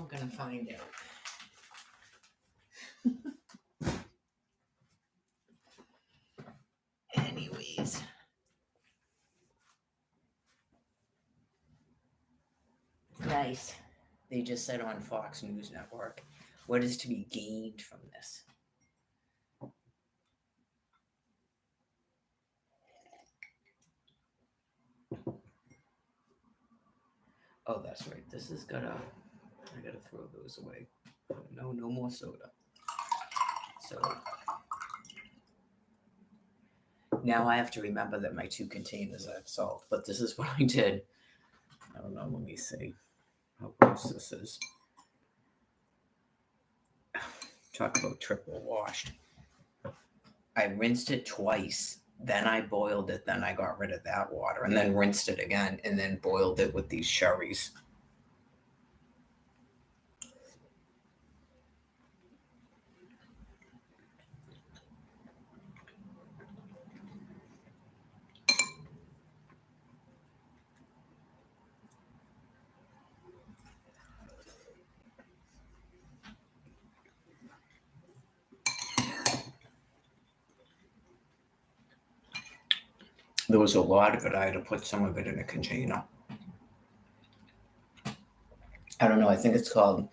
[SPEAKER 1] I'm gonna find out. Anyways. Nice. They just said on Fox News Network, what is to be gained from this? Oh, that's right. This has got I gotta throw those away. No more soda. So now I have to remember that my 2 containers have salt, but this is what I did. I don't know, let me see how gross this is. Talk about triple washed. I rinsed it twice, then I boiled it, then I got rid of that water, and then rinsed it again, and then boiled it with these cherries. There was a lot of it. I had to put some of it in a container. I don't know. I think it's called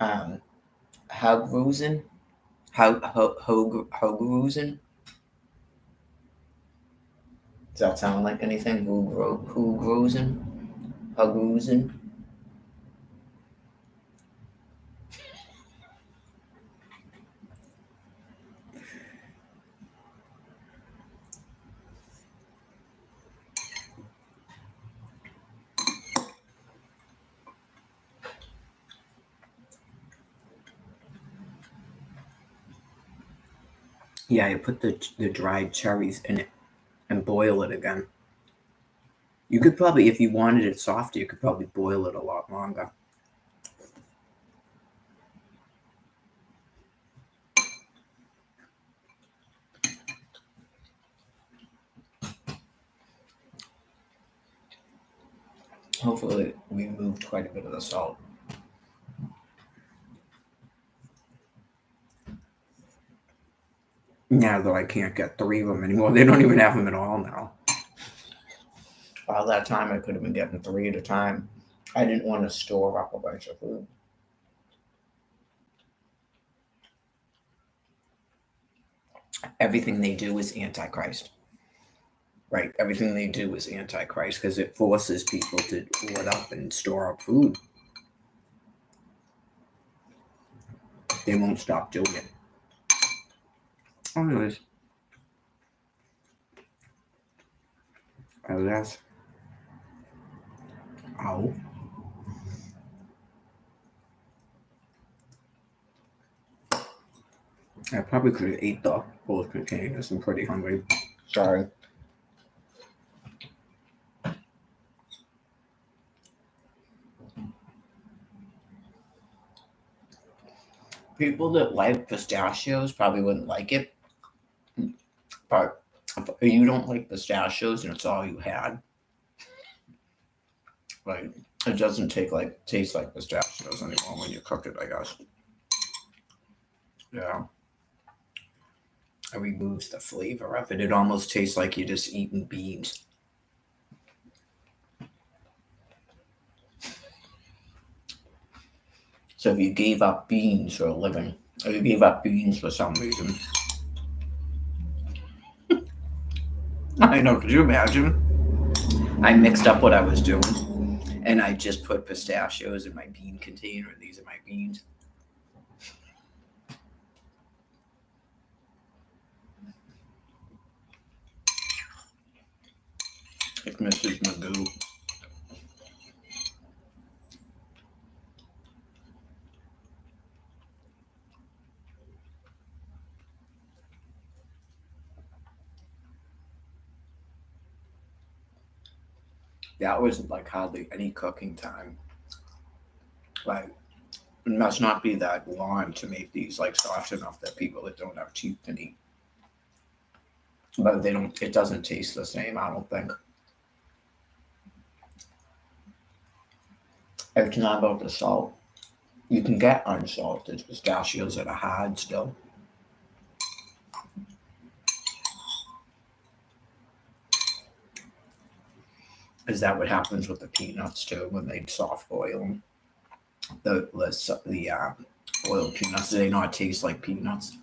[SPEAKER 1] Haugrosen. Haugrosen. Does that sound like anything? Haugrosen? Haugrosen? Yeah, I put the dried cherries in it and boil it again. You could probably, if you wanted it softer, you could probably boil it a lot longer. Hopefully, we moved quite a bit of the salt. Now, though, I can't get 3 of them anymore. They don't even have them at all now. All that time, I could have been getting 3 at a time. I didn't want to store up a bunch of food. Everything they do is antichrist. Right? Everything they do is antichrist because it forces people to hoard up and store up food. They won't stop doing it. Anyways. Alas. Ow. I probably could have ate the whole containers. I'm pretty hungry. Sorry. People that like pistachios probably wouldn't like it. But if you don't like pistachios and it's all you had, like it doesn't taste like pistachios anymore when you cook it, I guess. Yeah. It removes the flavor of it. It almost tastes like you're just eating beans. So if you gave up beans for a living, or you gave up beans for some reason. I know, could you imagine? I mixed up what I was doing and I just put pistachios in my bean container and these are my beans. It's Mrs. Magoo. That was like hardly any cooking time. Like, it must not be that long to make these like soft enough that people that don't have teeth can eat. But it doesn't taste the same, I don't think. It's not about the salt. You can get unsalted pistachios that are hard still. Is that what happens with the peanuts too when they soft boil them? The oiled peanuts, do they not taste like peanuts?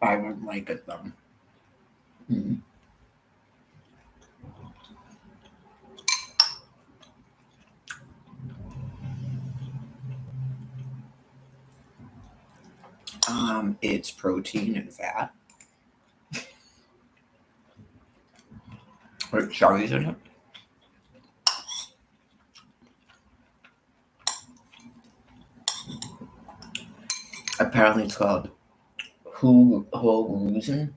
[SPEAKER 1] I would like it though. Mm. It's protein and fat. With cherries in it. Apparently, it's called Hogrusen.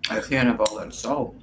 [SPEAKER 1] I can't have all that salt.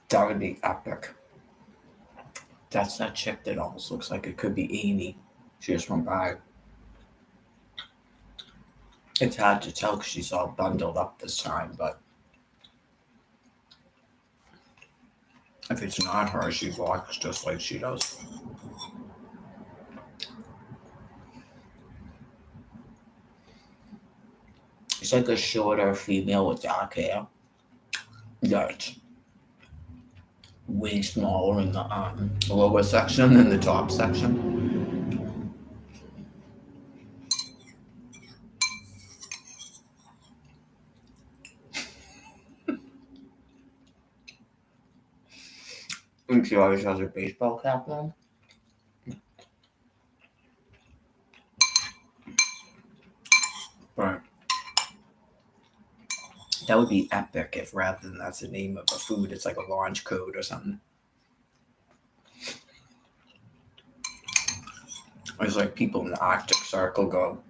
[SPEAKER 1] That would be epic. That's that chick that almost looks like it could be Amy. She just went by. It's hard to tell because she's all bundled up this time, but if it's not her, she walks just like she does. It's like a shorter female with dark hair. That's way smaller in the lower section than the top section. And she always has her baseball cap on. Right. That would be epic if rather than that's the name of a food, it's like a launch code or something. It's like people in the Arctic Circle go,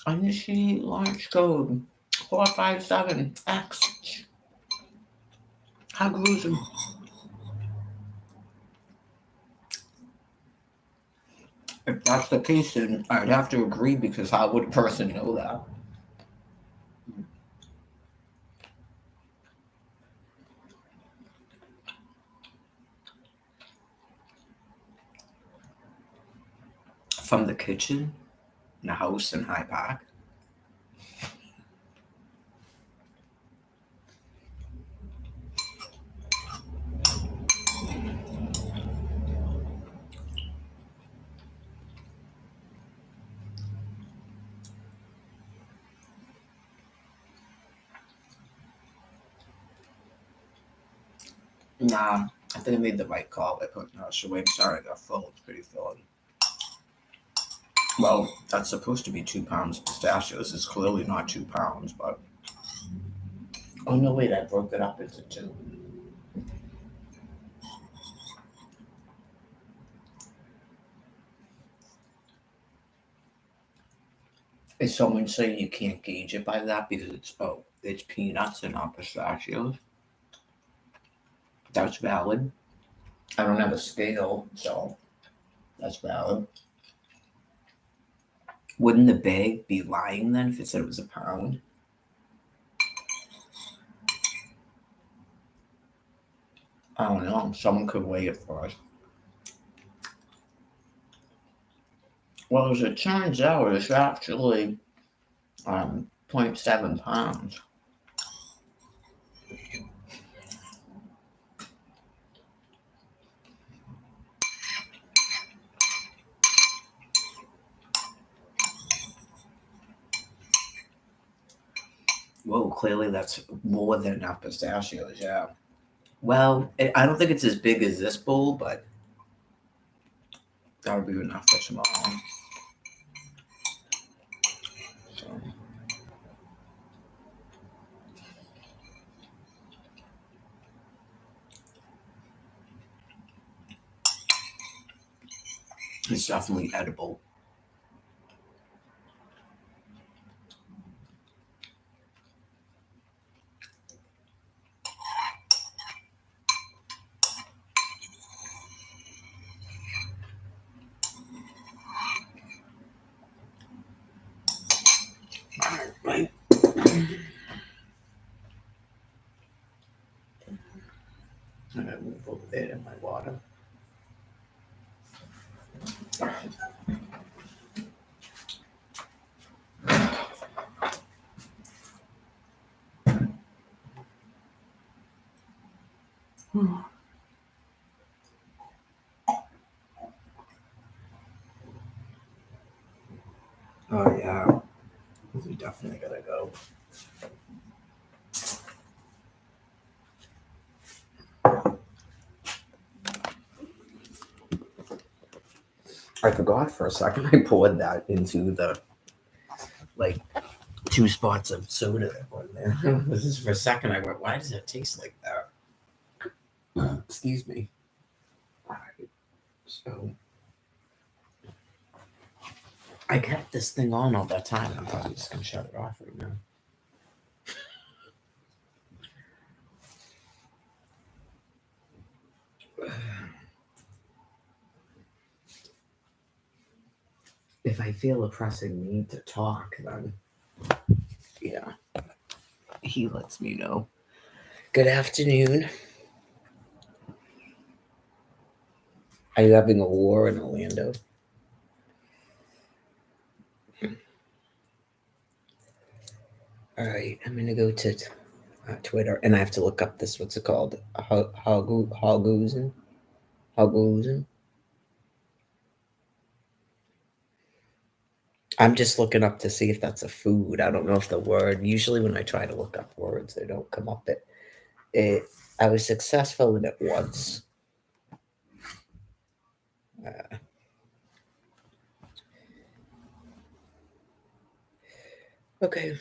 [SPEAKER 1] initiate launch code 457X. How gruesome. If that's the case, then I'd have to agree because how would a person know that? From the kitchen in a house in High Park. Nah, I think I made the right call by putting us away. I'm sorry, I got full. It's pretty filling. Well, that's supposed to be 2 pounds of pistachios. It's clearly not 2 pounds, but. Oh, no, wait, I broke it up into 2. Is someone saying you can't gauge it by that because it's peanuts and not pistachios? That's valid. I don't have a scale, so that's valid. Wouldn't the bag be lying then if it said it was a pound? I don't know. Someone could weigh it for us. Well, as it turns out, it's actually 0.7 pounds. Whoa, clearly that's more than enough pistachios, yeah. Well, I don't think it's as big as this bowl, but that would be enough for tomorrow. So. It's definitely edible. Right. I'm gonna move over there in my water. Oh yeah, we definitely gotta go. I forgot for a second. I poured that into the like 2 spots of soda that were in there. This is for a second. I went, why does it taste like that? Excuse me. All right, so I kept this thing on all that time. I'm probably just gonna shut it off right now. If I feel a pressing need to talk, then yeah, he lets me know. Good afternoon. Are you having a war in Orlando? All right, I'm gonna go to Twitter, and I have to look up this. What's it called? Hogoozin. Hogoozin. I'm just looking up to see if that's a food. I don't know if the word. Usually, when I try to look up words, they don't come up. It I was successful in it once. Uh, okay.